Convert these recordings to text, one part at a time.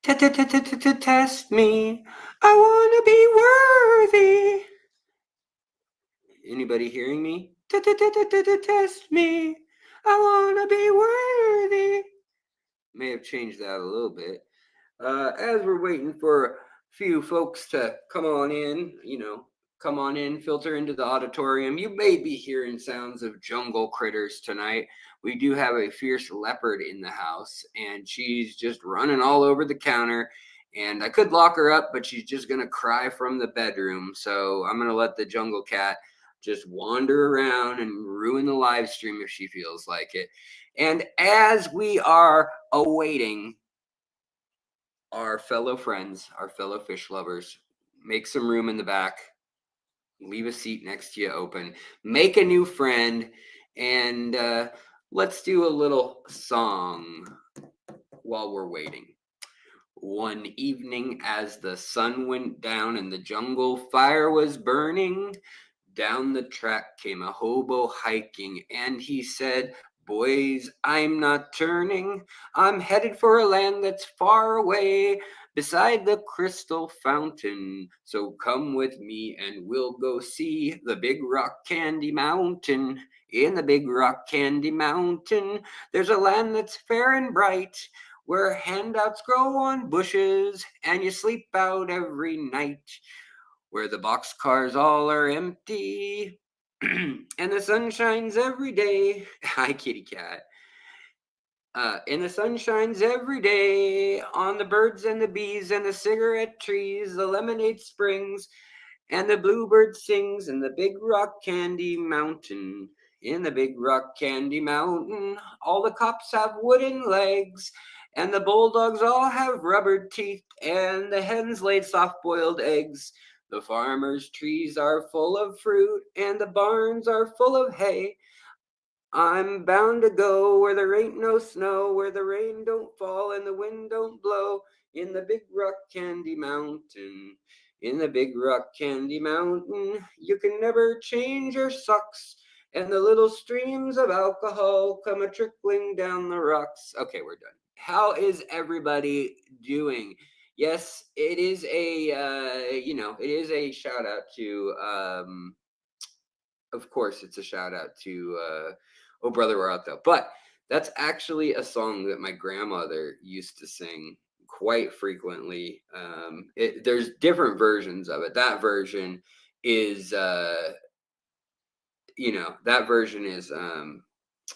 Test me. I want to be worthy. Anybody hearing me? Test me. I want to be worthy. May have changed that a little bit. As we're waiting for a few folks to come on in, filter into the auditorium, you may be hearing sounds of jungle critters tonight. We do have a fierce leopard in the house, and she's just running all over the counter. And I could lock her up, but she's just going to cry from the bedroom. So I'm going to let the jungle cat just wander around and ruin the live stream if she feels like it. And as we are awaiting our fellow friends, our fellow fish lovers, make some room in the back, leave a seat next to you open, make a new friend, and let's do a little song while we're waiting. One evening, as the sun went down and the jungle fire was burning, down the track came a hobo hiking, and he said, "Boys, I'm not turning. I'm headed for a land that's far away, beside the crystal fountain. So come with me and we'll go see the big rock candy mountain. In the big rock candy mountain, there's a land that's fair and bright, where handouts grow on bushes and you sleep out every night, where the boxcars all are empty and the sun shines every day." Hi, kitty cat. And the sun shines every day on the birds and the bees and the cigarette trees, the lemonade springs, and the bluebird sings in the big rock candy mountain. In the big rock candy mountain, all the cops have wooden legs, and the bulldogs all have rubber teeth, and the hens laid soft-boiled eggs. The farmers' trees are full of fruit, and the barns are full of hay. I'm bound to go where there ain't no snow, where the rain don't fall and the wind don't blow, in the big rock candy mountain. In the big rock candy mountain, you can never change your socks, and the little streams of alcohol come a trickling down the rocks. Okay, we're done. How is everybody doing? Yes, it is a shout out to, of course, it's a shout out to "Oh Brother, We're Out Though." But that's actually a song that my grandmother used to sing quite frequently. There's different versions of it. That version is,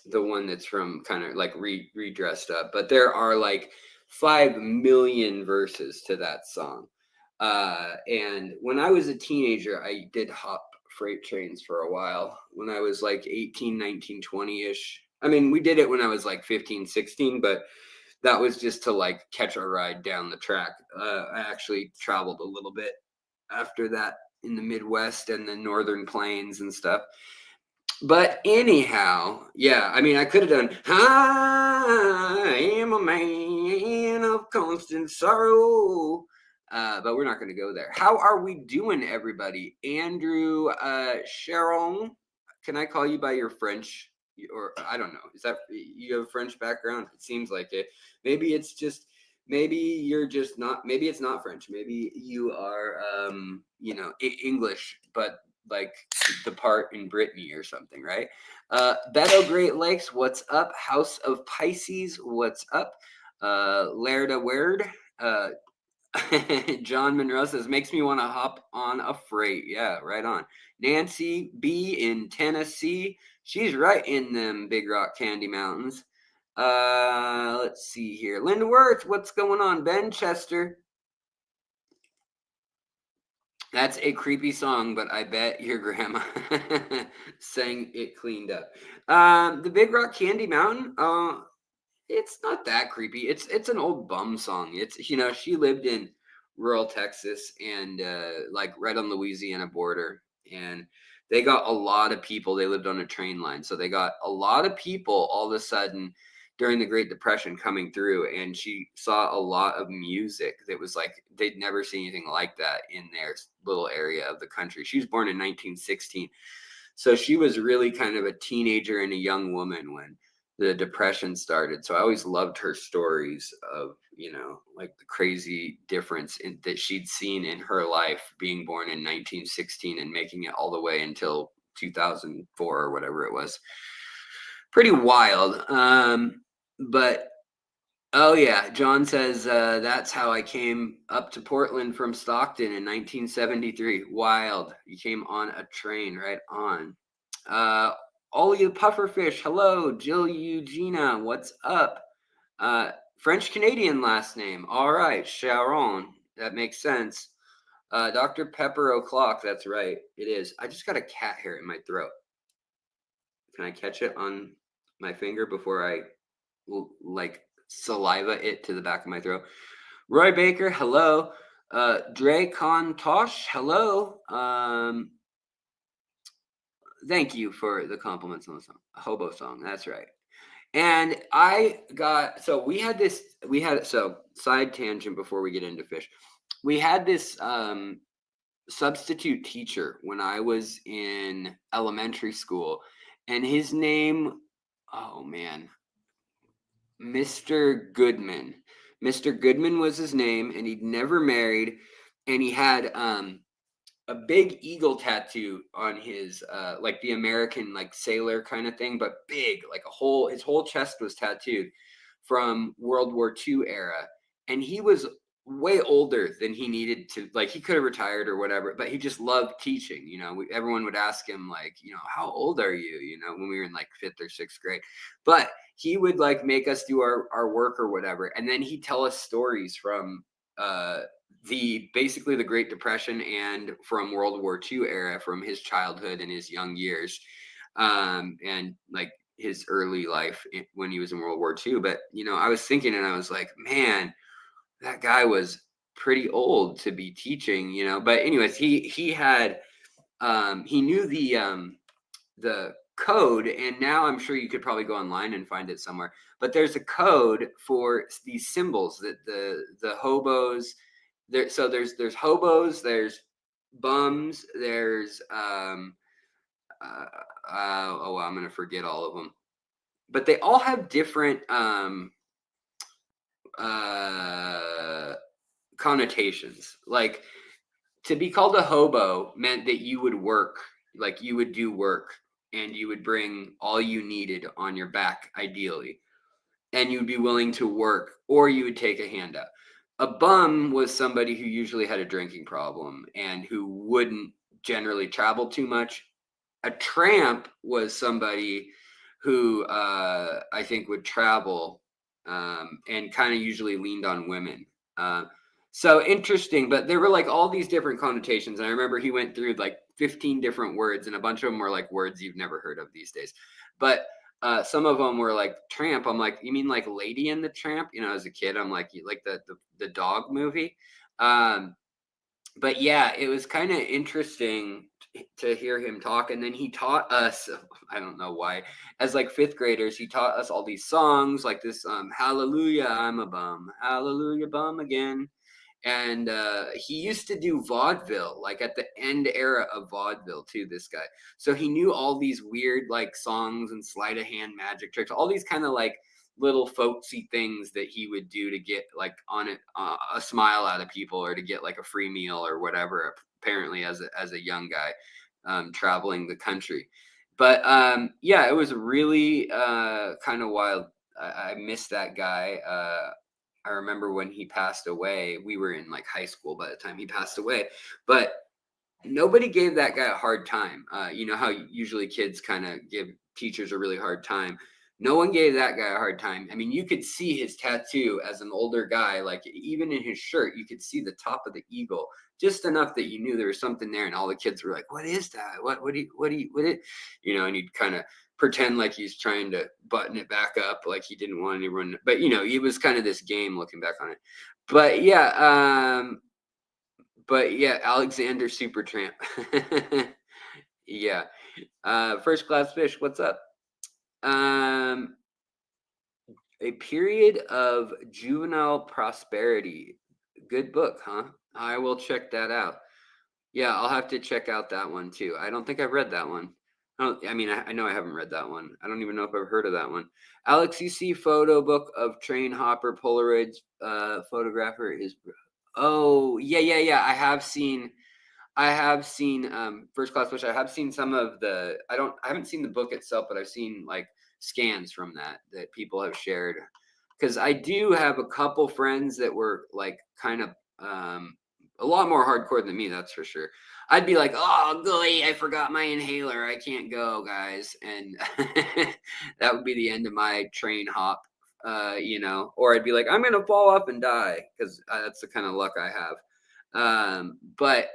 the one that's from kind of like redressed up. But there are like 5 million verses to that song. And when I was a teenager, I did hop freight trains for a while when I was like 18, 19, 20-ish. I mean, we did it when I was like 15, 16, but that was just to like catch a ride down the track. I actually traveled a little bit after that in the Midwest and the Northern Plains and stuff. But anyhow, yeah, I mean, I could have done, "I am a man of constant sorrow." But we're not going to go there. How are we doing, everybody? Andrew, Sharon, can I call you by your French? Or I don't know. Is that, you have a French background? It seems like it. Maybe it's just, maybe you're just not, maybe it's not French. Maybe you are, English, but like the part in Brittany or something, right? Beto Great Lakes, what's up? House of Pisces, what's up? Lerda Weird, John Monroe says, "Makes me want to hop on a freight." Yeah, right on. Nancy B in Tennessee, she's right in them Big Rock Candy Mountains. Let's see here. Linda Worth, what's going on? Ben Chester. That's a creepy song, but I bet your grandma sang it cleaned up. The Big Rock Candy Mountain, it's not that creepy. It's an old bum song. It's, she lived in rural Texas and like right on the Louisiana border, and they got a lot of people. They lived on a train line, so they got a lot of people all of a sudden during the Great Depression coming through, and she saw a lot of music that was like they'd never seen anything like that in their little area of the country. She was born in 1916, so she was really kind of a teenager and a young woman when the Depression started. So I always loved her stories of, like the crazy difference that she'd seen in her life, being born in 1916 and making it all the way until 2004 or whatever it was. Pretty wild. But oh yeah, John says that's how I came up to Portland from Stockton in 1973. Wild. You came on a train, right on. All you pufferfish, hello. Jill Eugenia, what's up? French Canadian last name. All right, Sharon. That makes sense. Dr. Pepper O'Clock, that's right. It is. I just got a cat hair in my throat. Can I catch it on my finger before I like saliva it to the back of my throat? Roy Baker, hello. Dre Contosh, hello. Thank you for the compliments on the song. A Hobo song, that's right. And so side tangent before we get into fish. We had this substitute teacher when I was in elementary school, and his name, oh man, Mr. Goodman. Mr. Goodman was his name, and he'd never married, and he had a big eagle tattoo on his like the American like sailor kind of thing, but big, like his whole chest was tattooed from World War II era. And he was way older than he needed to, like he could have retired or whatever, but he just loved teaching. Everyone would ask him like, how old are you, when we were in like 5th or 6th grade. But he would like make us do our work or whatever, and then he'd tell us stories from basically the Great Depression and from World War II era, from his childhood and his young years, and like his early life when he was in World War II. But I was thinking, and I was like, man, that guy was pretty old to be teaching. But anyways, he had he knew the code, and now I'm sure you could probably go online and find it somewhere. But there's a code for these symbols that the hobos. So there's hobos, there's bums, there's oh well, I'm gonna forget all of them, but they all have different connotations. Like, to be called a hobo meant that you would work, like you would do work, and you would bring all you needed on your back, ideally, and you'd be willing to work, or you would take a handout. A bum was somebody who usually had a drinking problem and who wouldn't generally travel too much. A tramp was somebody who I think would travel and kind of usually leaned on women. So interesting, but there were like all these different connotations. And I remember he went through like 15 different words, and a bunch of them were like words you've never heard of these days. But some of them were like tramp. I'm like, you mean like Lady and the Tramp? As a kid, I'm like the dog movie. But yeah, it was kind of interesting to hear him talk. And then he taught us, I don't know why, as like 5th graders, he taught us all these songs like this, Hallelujah, I'm a bum, hallelujah, bum again. And he used to do vaudeville, like at the end era of vaudeville too, this guy. So he knew all these weird like songs and sleight of hand magic tricks, all these kind of like little folksy things that he would do to get like on it a smile out of people, or to get like a free meal or whatever, apparently as a young guy traveling the country. But yeah, it was really kind of wild. I missed that guy. I remember when he passed away, we were in like high school by the time he passed away, but nobody gave that guy a hard time. You know how usually kids kind of give teachers a really hard time. No one gave that guy a hard time. I mean, you could see his tattoo as an older guy, like even in his shirt, you could see the top of the eagle just enough that you knew there was something there. And all the kids were like, "What is that? What it?" And he'd kind of pretend like he's trying to button it back up, like he didn't want anyone. But it was kind of this game looking back on it. But yeah, Alexander Supertramp. Yeah. First Class Fish, what's up? A Period of Juvenile Prosperity. Good book, huh? I will check that out. Yeah, I'll have to check out that one too. I don't think I've read that one. Oh, I mean, I know I haven't read that one. I don't even know if I've heard of that one. Alex, you see photo book of train hopper Polaroids photographer is. Oh, yeah. I have seen First Class Fish. I have seen some of the. I haven't seen the book itself, but I've seen like scans from that people have shared. Because I do have a couple friends that were like kind of a lot more hardcore than me, that's for sure. I'd be like, oh, golly, I forgot my inhaler. I can't go, guys. And that would be the end of my train hop, or I'd be like, I'm going to fall off and die because that's the kind of luck I have. But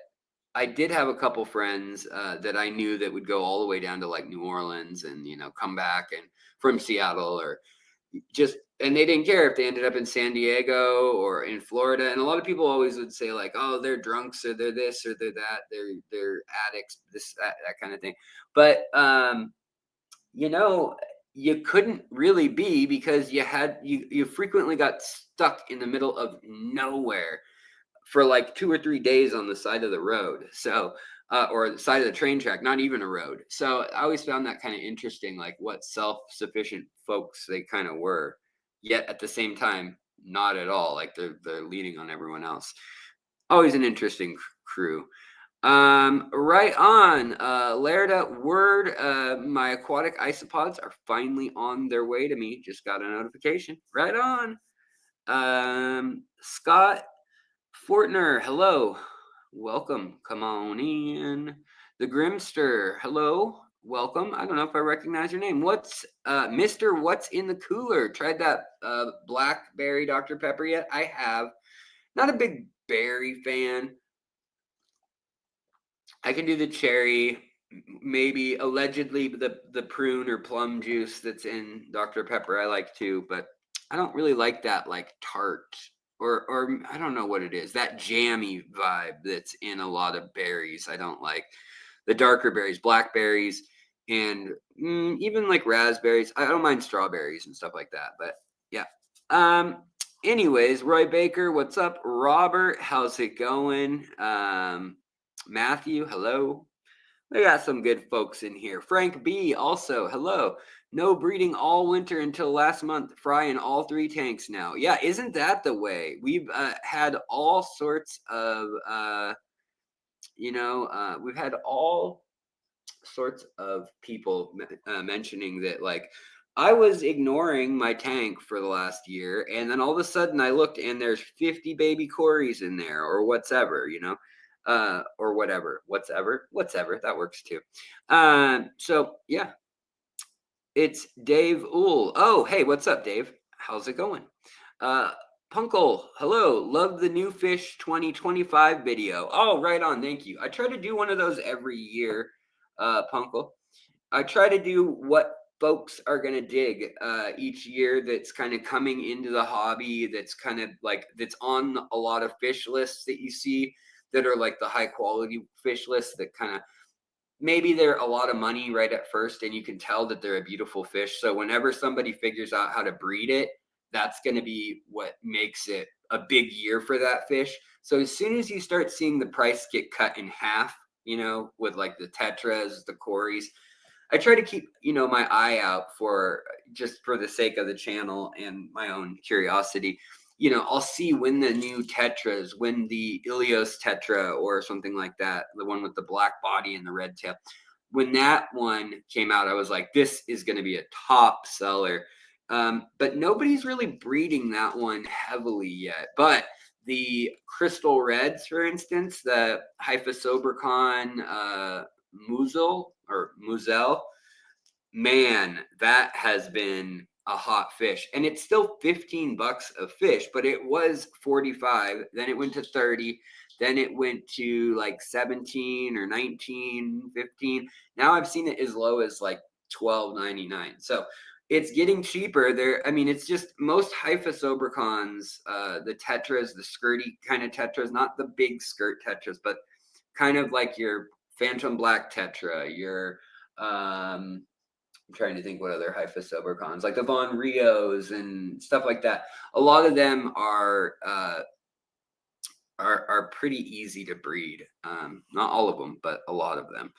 I did have a couple friends that I knew that would go all the way down to like New Orleans and, come back and from Seattle or and they didn't care if they ended up in San Diego or in Florida. And a lot of people always would say like, oh, they're drunks or they're this or they're that, they're addicts, that kind of thing. But you couldn't really be because you frequently got stuck in the middle of nowhere for like 2 or 3 days on the side of the road. So or the side of the train track, not even a road. So I always found that kind of interesting, like what self-sufficient folks they kind of were, yet at the same time, not at all. Like they're leading on everyone else. Always an interesting crew. Right on. Lerda, word, my aquatic isopods are finally on their way to me. Just got a notification. Right on. Scott Fortner, hello. Welcome. Come on in. The Grimster, hello. Welcome. I don't know if I recognize your name. What's Mr. What's in the Cooler? Tried that blackberry Dr. Pepper yet? I have. Not a big berry fan. I can do the cherry, maybe allegedly the prune or plum juice that's in Dr. Pepper I like too, but I don't really like that like tart or I don't know what it is, that jammy vibe that's in a lot of berries. I don't like the darker berries, blackberries, and even like raspberries. I don't mind strawberries and stuff like that, but yeah. Anyways, Roy Baker, what's up? Robert, how's it going? Matthew, hello. We got some good folks in here. Frank B, also, hello. No breeding all winter until last month. Fry in all 3 tanks now. Yeah, isn't that the way? We've had all sorts of, we've had all sorts of people mentioning that, like, I was ignoring my tank for the last year, and then all of a sudden I looked and there's 50 baby Corys in there or whatever, or whatever, that works too. So yeah, it's Dave Uhl. Oh, hey, what's up, Dave? How's it going? Punkle, hello. Love the new fish 2025 video. Oh, right on. Thank you. I try to do one of those every year, Punkle. I try to do what folks are going to dig each year that's kind of coming into the hobby, that's kind of like that's on a lot of fish lists that you see that are like the high quality fish lists that kind of maybe they're a lot of money right at first and you can tell that they're a beautiful fish. So whenever somebody figures out how to breed it, that's going to be what makes it a big year for that fish. So as soon as you start seeing the price get cut in half, with like the tetras, the Corys, I try to keep, my eye out for, just for the sake of the channel and my own curiosity. I'll see when the new tetras, when the Ilios tetra or something like that, the one with the black body and the red tail, when that one came out, I was like, this is going to be a top seller. But nobody's really breeding that one heavily yet. But the crystal reds, for instance, the Hyphosobercon Muzel, man, that has been a hot fish, and it's still $15 a fish, but it was 45, then it went to 30, then it went to like 17 or 19, 15. Now I've seen it as low as like $12.99. So it's getting cheaper there. I mean, it's just most Hyphosobercons, the tetras, the skirty kind of tetras, not the big skirt tetras, but kind of like your Phantom Black tetra, your I'm trying to think what other Hyphosobercons, like the Von Rios and stuff like that. A lot of them are pretty easy to breed. Not all of them, but a lot of them.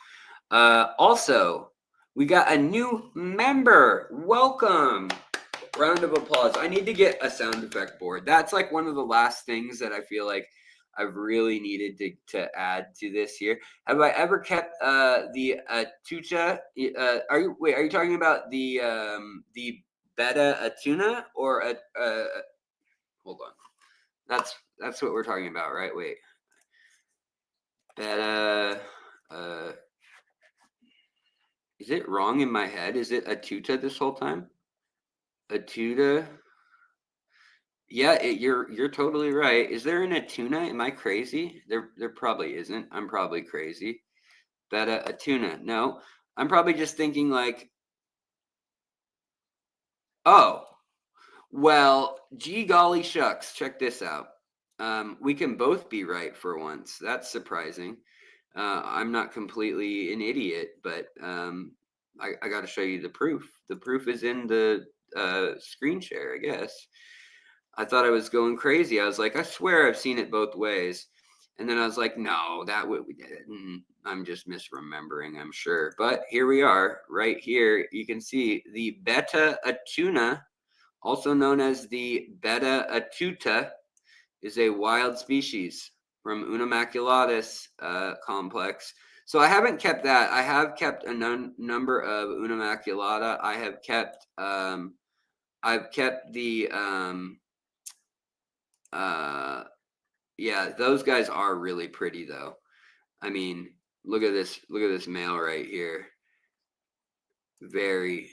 Also, We got a new member. Welcome. Round of applause. I need to get a sound effect board. That's like one of the last things that I feel like I've really needed to add to this year. Have I ever kept the tucha? Are you talking about the betta tuna or a hold on. That's what we're talking about, right? Wait. Betta is it wrong in my head? Is it a tuta this whole time? A tuta? Yeah, you're totally right. Is there an tuna? Am I crazy? There probably isn't. I'm probably crazy. Betta tuna. No, I'm probably just thinking like, oh, well, gee golly shucks. Check this out. We can both be right for once. That's surprising. I'm not completely an idiot, but I got to show you the proof. The proof is in the screen share, I guess. I thought I was going crazy. I was like, I swear I've seen it both ways. And then I was like, no, I'm just misremembering, I'm sure. But here we are, right here. You can see the betta tuna, also known as the betta tuta, is a wild species from Unimaculatus complex. So I haven't kept that. I have kept a number of Unimaculata. I've kept the yeah, those guys are really pretty though. I mean, look at this male right here. Very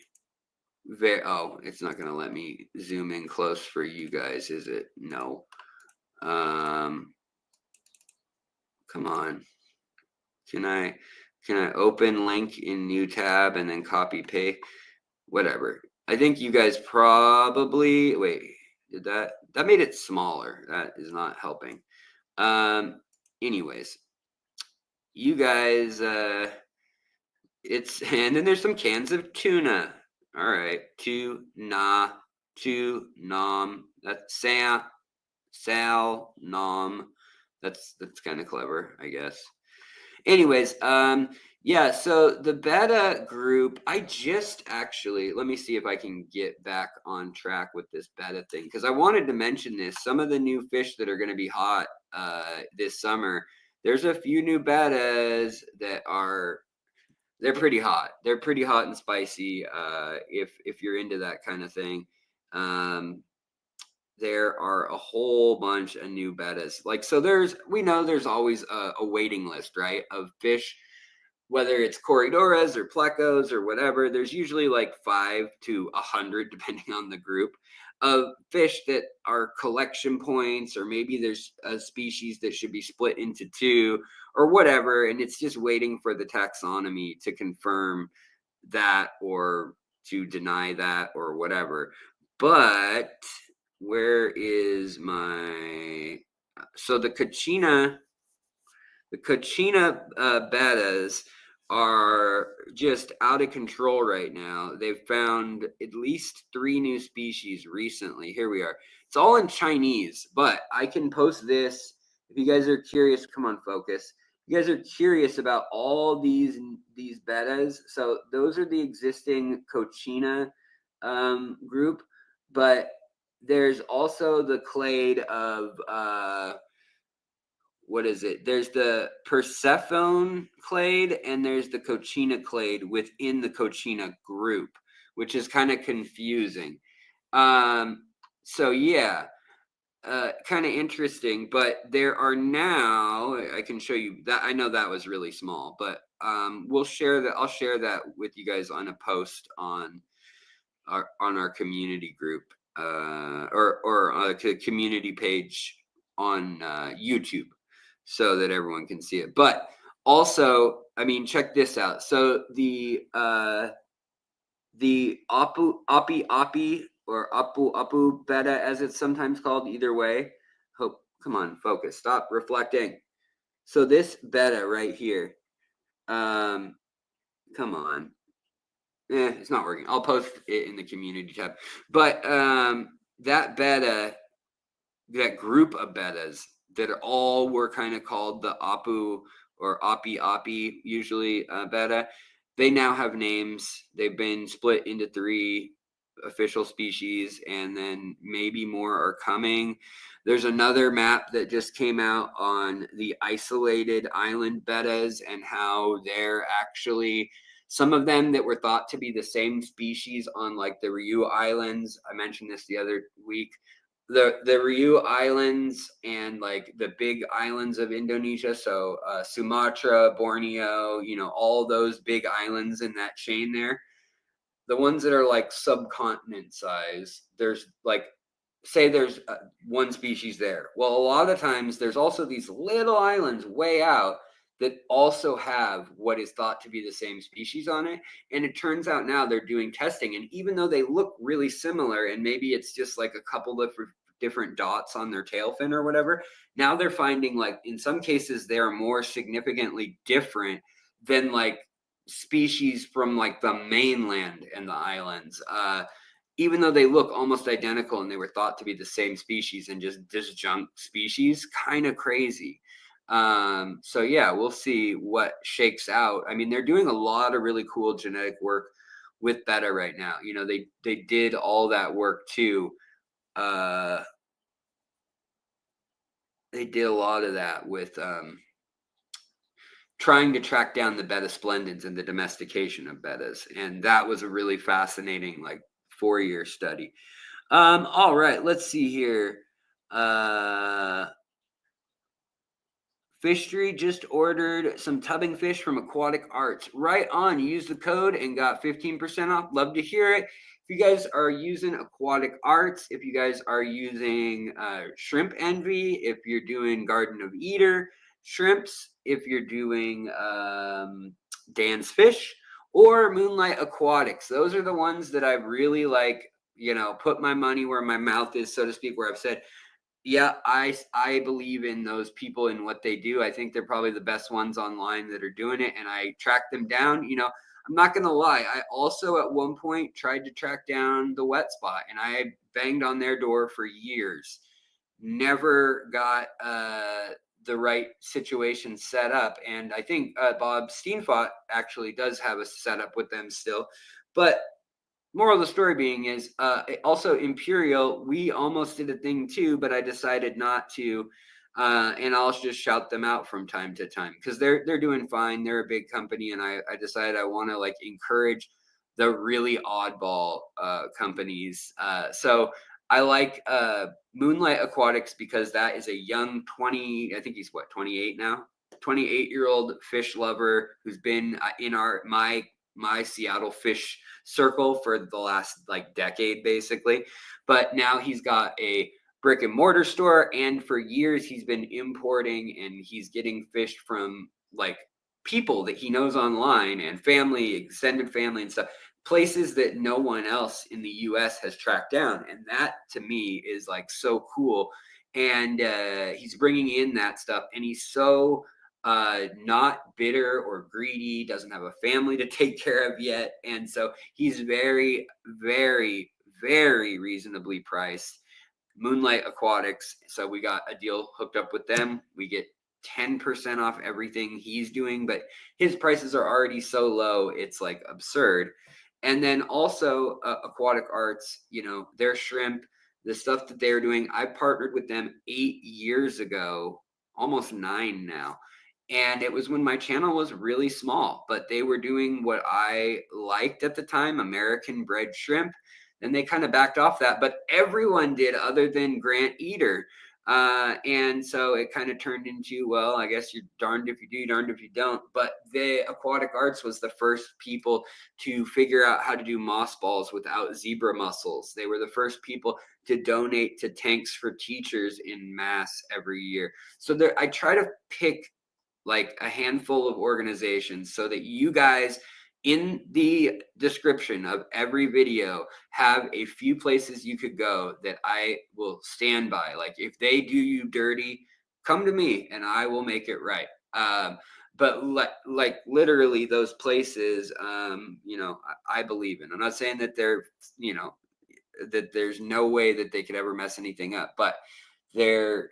oh, it's not gonna let me zoom in close for you guys, is it? No. Come on. Can I open link in new tab and then copy paste? Whatever. I think you guys probably wait, did that made it smaller. That is not helping. Anyways, you guys it's and then there's some cans of tuna. All right, tuna, nom. That's sal nom. That's kind of clever, I guess. Anyways, yeah, so the betta group, I just actually, let me see if I can get back on track with this betta thing, because I wanted to mention this. Some of the new fish that are going to be hot this summer, there's a few new bettas that they're pretty hot. They're pretty hot and spicy if you're into that kind of thing. There are a whole bunch of new bettas. Like, so we know there's always a waiting list, right, of fish, whether it's corridoras or plecos or whatever. There's usually like 5 to 100, depending on the group, of fish that are collection points, or maybe there's a species that should be split into 2 or whatever, and it's just waiting for the taxonomy to confirm that or to deny that or whatever. But where is my so the Kachina bettas are just out of control right now. They've found at least 3 new species recently. Here we are. It's all in Chinese, but I can post this if you guys are curious. Come on, focus. You guys are curious about all these bettas. So those are the existing Cochina group, but there's also the clade of what is it? There's the Persephone clade and there's the Cochina clade within the Cochina group, which is kind of confusing. So yeah, kind of interesting. But there are now, I can show you that. I know that was really small, but we'll share that. I'll share that with you guys on a post on our community group or a community page on YouTube, so that everyone can see it. But also, I mean, check this out. So the Api or Apu betta, as it's sometimes called, either way. Hope, come on, focus, stop reflecting. So this betta right here, come on. It's not working. I'll post it in the community tab. But that betta, that group of bettas that all were kind of called the Apu or Api, usually betta. they now have names. They've been split into 3 official species, and then maybe more are coming. There's another map that just came out on the isolated island bettas and how they're actually some of them that were thought to be the same species on like the Riau Islands. I mentioned this the other week. The Riau Islands and like the big islands of Indonesia, so Sumatra, Borneo, all those big islands in that chain there, the ones that are like subcontinent size, there's like, say there's one species there. Well, a lot of times there's also these little islands way out that also have what is thought to be the same species on it. And it turns out now they're doing testing. And even though they look really similar, and maybe it's just like a couple of different dots on their tail fin or whatever, now they're finding like in some cases they're more significantly different than like species from like the mainland and the islands. Even though they look almost identical and they were thought to be the same species and just disjunct species, kind of crazy. So yeah, we'll see what shakes out. I mean, they're doing a lot of really cool genetic work with betta right now. They did all that work too. They did a lot of that with trying to track down the betta splendids and the domestication of bettas, and that was a really fascinating 4-year study. All right, let's see here. Fishery just ordered some tubbing fish from Aquatic Arts. Right on. Use the code and got 15% off. Love to hear it. If you guys are using Aquatic Arts, if you guys are using Shrimp Envy, if you're doing Garden of Eater shrimps, if you're doing Dan's Fish or Moonlight Aquatics, those are the ones that I've really put my money where my mouth is, so to speak, where I've said, yeah, I believe in those people and what they do. I think they're probably the best ones online that are doing it, and I track them down. I'm not going to lie. I also at one point tried to track down the Wet Spot, and I banged on their door for years. Never got the right situation set up, and I think Bob Steenfot actually does have a setup with them still. But moral of the story being is also Imperial, we almost did a thing too, but I decided not to. And I'll just shout them out from time to time because they're doing fine. They're a big company, and I decided I want to encourage the really oddball companies. So I like Moonlight Aquatics because that is a young 20, I think he's 28 now, 28-year-old fish lover who's been in my Seattle fish circle for the last decade basically. But now he's got a brick and mortar store, and for years he's been importing, and he's getting fish from people that he knows online and family, extended family and stuff, places that no one else in the US has tracked down. And that to me is so cool. And he's bringing in that stuff, and he's so not bitter or greedy, doesn't have a family to take care of yet. And so he's very, very, very reasonably priced. Moonlight Aquatics. So we got a deal hooked up with them. We get 10% off everything he's doing, but his prices are already so low, it's absurd. And then also Aquatic Arts, their shrimp, the stuff that they're doing, I partnered with them 8 years ago, almost 9 now. And it was when my channel was really small, but they were doing what I liked at the time, American bred shrimp. And they kind of backed off that, but everyone did other than Grant Eater. And so it kind of turned into, well, I guess you're darned if you do, darned if you don't. But the Aquatic Arts was the first people to figure out how to do moss balls without zebra mussels. They were the first people to donate to tanks for teachers in mass every year. So I try to pick a handful of organizations so that you guys in the description of every video have a few places you could go that I will stand by. If they do you dirty, come to me and I will make it right. But literally those places, I believe in. I'm not saying that they're, that there's no way that they could ever mess anything up, but they're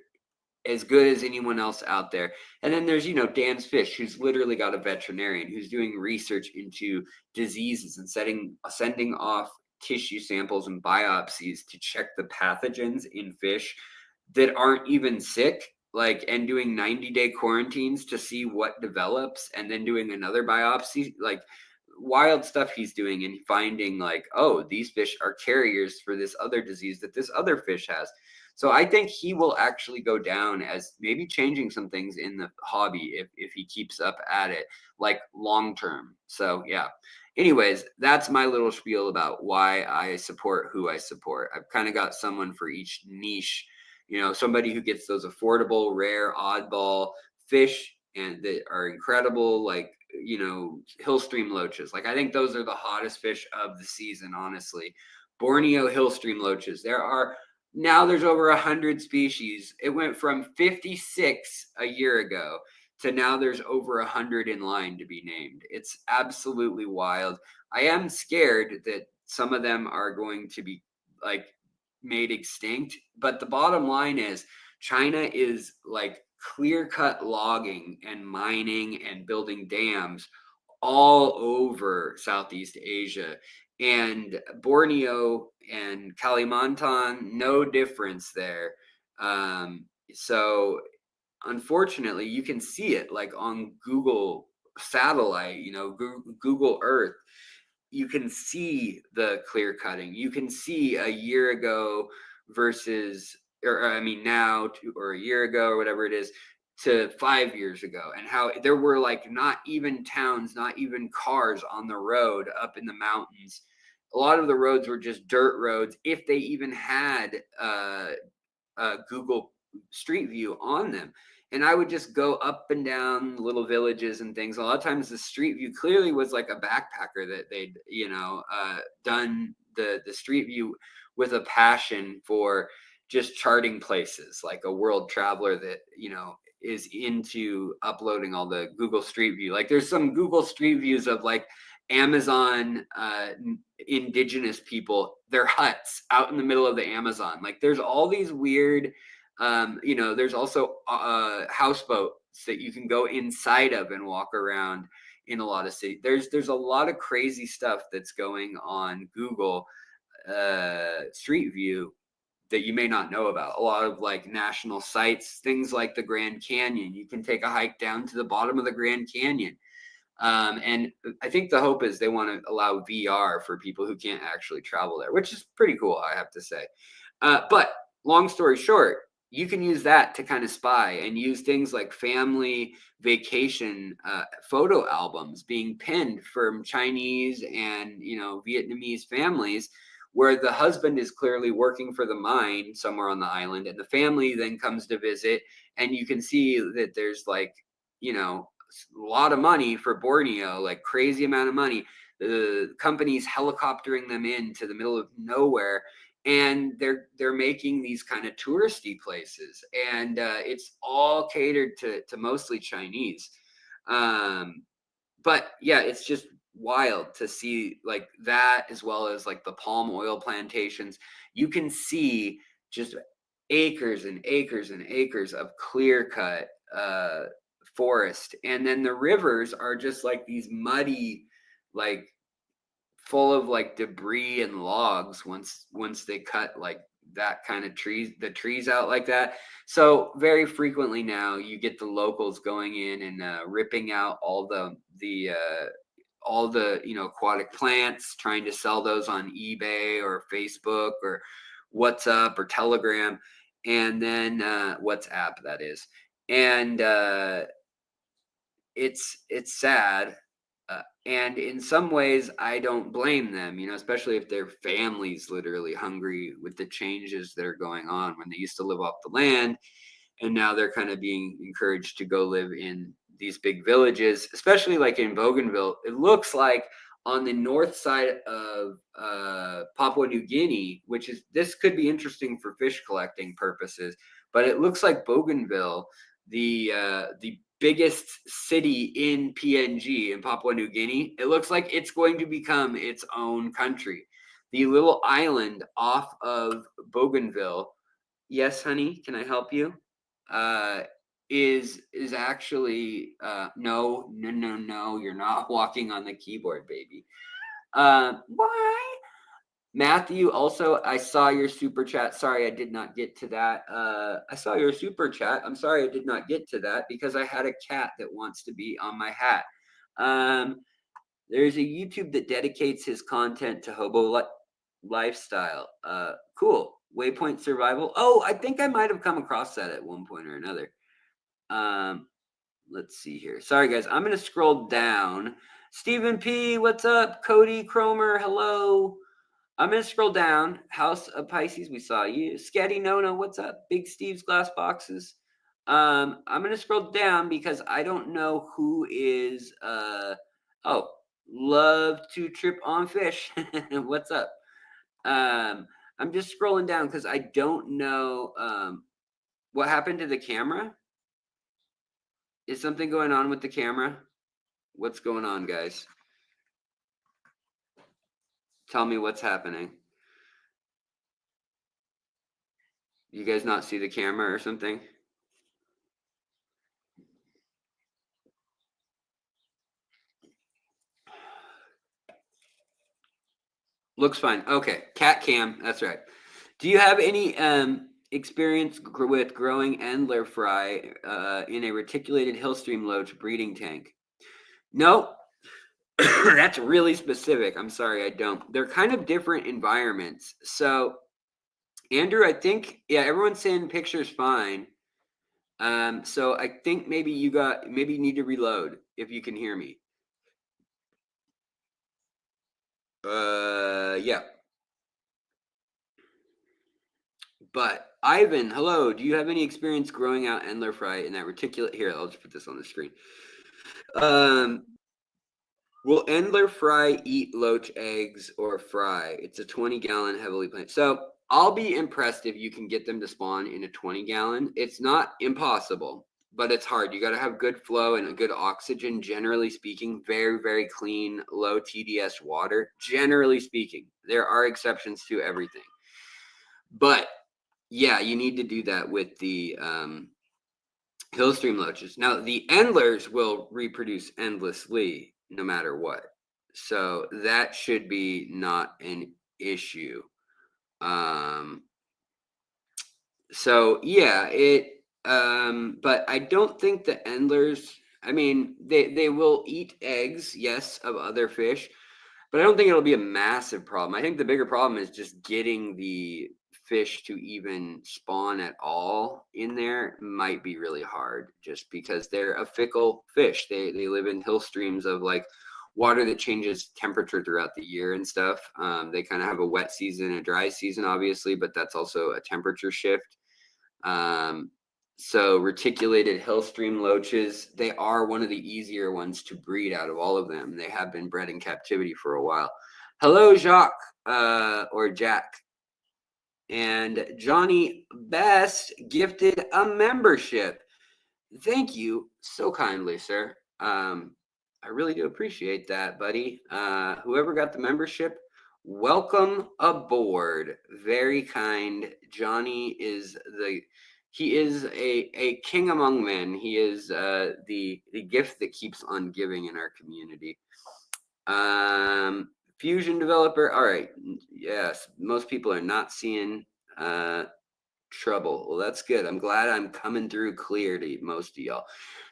as good as anyone else out there. And then there's, Dan's Fish, who's literally got a veterinarian who's doing research into diseases and sending off tissue samples and biopsies to check the pathogens in fish that aren't even sick, like, and doing 90-day quarantines to see what develops, and then doing another biopsy, like wild stuff he's doing, and finding like, oh, these fish are carriers for this other disease that this other fish has. So I think he will actually go down as maybe changing some things in the hobby if he keeps up at it, like long term. So yeah. Anyways, that's my little spiel about why I support who I support. I've kind of got someone for each niche, somebody who gets those affordable, rare, oddball fish and that are incredible, like, hill stream loaches. Like, I think those are the hottest fish of the season, honestly. Borneo hill stream loaches. There's over 100 species. It went from 56 a year ago to now there's over 100 in line to be named. It's absolutely wild. I am scared that some of them are going to be like made extinct, but the bottom line is China is like clear-cut logging and mining and building dams all over Southeast Asia. And Borneo and Kalimantan, no difference there. So unfortunately, you can see it like on Google satellite, Google Earth. You can see the clear cutting. You can see a year ago versus, or I mean now, or a year ago, or whatever it is, to 5 years ago, and how there were like not even towns, not even cars on the road up in the mountains. A lot of the roads were just dirt roads, if they even had Google Street View on them. And I would just go up and down little villages and things. A lot of times the Street View clearly was like a backpacker that they'd, done the Street View with a passion for just charting places, like a world traveler that, is into uploading all the Google Street View. Like, there's some Google Street Views of like Amazon indigenous people, their huts out in the middle of the Amazon. Like, there's all these weird, there's also houseboats that you can go inside of and walk around in a lot of cities. There's a lot of crazy stuff that's going on Google Street View that you may not know about. A lot of like national sites, things like the Grand Canyon. You can take a hike down to the bottom of the Grand Canyon. And I think the hope is they want to allow VR for people who can't actually travel there, which is pretty cool, I have to say. But long story short, you can use that to kind of spy and use things like family vacation photo albums being pinned from Chinese and, Vietnamese families, where the husband is clearly working for the mine somewhere on the island, and the family then comes to visit, and you can see that there's like, a lot of money for Borneo, like crazy amount of money. The company's helicoptering them into the middle of nowhere, and they're making these kind of touristy places, and it's all catered to mostly Chinese. But yeah, it's just wild to see like that, as well as like the palm oil plantations. You can see just acres and acres and acres of clear cut forest, and then the rivers are just like these muddy, like full of like debris and logs once they cut like that kind of the trees out like that. So very frequently now you get the locals going in and ripping out all the aquatic plants, trying to sell those on eBay or Facebook or WhatsApp or Telegram, and then WhatsApp, that is. And it's sad. And in some ways, I don't blame them, especially if their family's literally hungry with the changes that are going on, when they used to live off the land and now they're kind of being encouraged to go live in these big villages, especially like in Bougainville. It looks like on the north side of Papua New Guinea, this could be interesting for fish collecting purposes, but it looks like Bougainville, the biggest city in PNG, in Papua New Guinea, it looks like it's going to become its own country. The little island off of Bougainville. Yes, honey, can I help you? is actually no, you're not walking on the keyboard, baby. Why? Matthew, also, I saw your super chat. Sorry, I did not get to that. I saw your super chat. I'm sorry I did not get to that because I had a cat that wants to be on my hat. There's a YouTube that dedicates his content to hobo lifestyle. Cool. Waypoint survival. Oh, I think I might have come across that at one point or another. Let's see here. Sorry, guys. I'm going to scroll down. Stephen P., what's up? Cody Cromer, hello. I'm going to scroll down. House of Pisces, we saw you. Scatty Nona, what's up? Big Steve's Glass Boxes. I'm going to scroll down because I don't know who is... oh, love to trip on fish. What's up? I'm just scrolling down because I don't know what happened to the camera. Is something going on with the camera? What's going on, guys? Tell me what's happening. You guys not see the camera or something? Looks fine. Okay, cat cam. That's right. Do you have any experience with growing Endler fry in a reticulated hillstream loach breeding tank? No. That's really specific. I'm sorry, I don't. They're kind of different environments. So, Andrew, I think, yeah, everyone's saying picture's fine. So I think maybe you need to reload if you can hear me. Yeah. But Ivan, hello. Do you have any experience growing out Endler fry in that reticulate? Here, I'll just put this on the screen. Will Endler fry eat loach eggs or fry? It's a 20-gallon heavily planted. So I'll be impressed if you can get them to spawn in a 20-gallon. It's not impossible, but it's hard. You got to have good flow and a good oxygen. Generally speaking, very, very clean, low TDS water. Generally speaking, there are exceptions to everything. But yeah, you need to do that with the hillstream loaches. Now, the Endlers will reproduce endlessly no matter what. So that should be not an issue. So yeah, but I don't think the Endlers, I mean, they will eat eggs, yes, of other fish, but I don't think it'll be a massive problem. I think the bigger problem is just getting the fish to even spawn at all in there might be really hard, just because they're a fickle fish. They live in hill streams of like water that changes temperature throughout the year and stuff. They kind of have a wet season, a dry season, obviously, but that's also a temperature shift. So reticulated hillstream loaches, they are one of the easier ones to breed out of all of them. They have been bred in captivity for a while. Hello, Jacques, or Jack. And Johnny Best gifted a membership. Thank you so kindly, sir. I really do appreciate that, buddy. Whoever got the membership, welcome aboard. Very kind. Johnny is he is a king among men. He is the gift that keeps on giving in our community. Fusion developer. All right. Yes, most people are not seeing trouble. Well, that's good. I'm glad I'm coming through clear to most of y'all.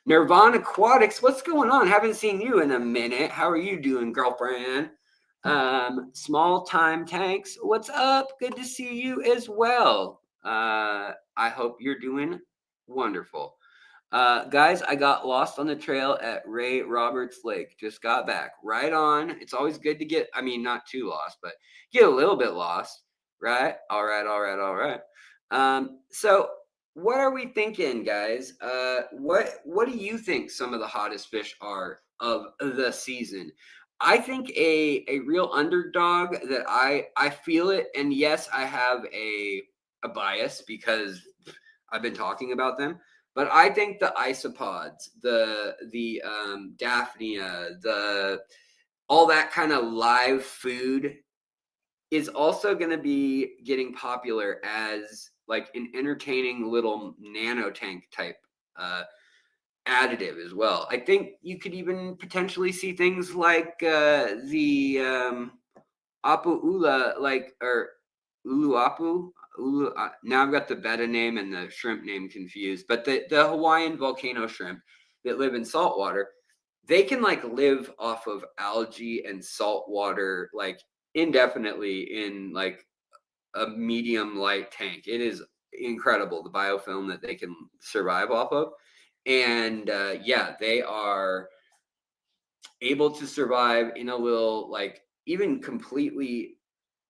Nirvana Aquatics, what's going on? Haven't seen you in a minute. How are you doing, girlfriend? Small time tanks, what's up? Good to see you as well. I hope you're doing wonderful. Guys, I got lost on the trail at Ray Roberts Lake. Just got back. Right on. It's always good to get, I mean, not too lost, but get a little bit lost. Right? All right. So what are we thinking, guys? What do you think some of the hottest fish are of the season? I think a real underdog that I feel it, and yes, I have a bias because I've been talking about them. But I think the isopods, the Daphnia, all that kind of live food is also going to be getting popular as like an entertaining little nano tank type additive as well. I think you could even potentially see things like the Apu Ula, like, or Ulu Apu. Ulu, now I've got the betta name and the shrimp name confused, but the Hawaiian volcano shrimp that live in salt water, they can like live off of algae and salt water like indefinitely in like a medium light tank. It is incredible, the biofilm that they can survive off of. And yeah, they are able to survive in a little like even completely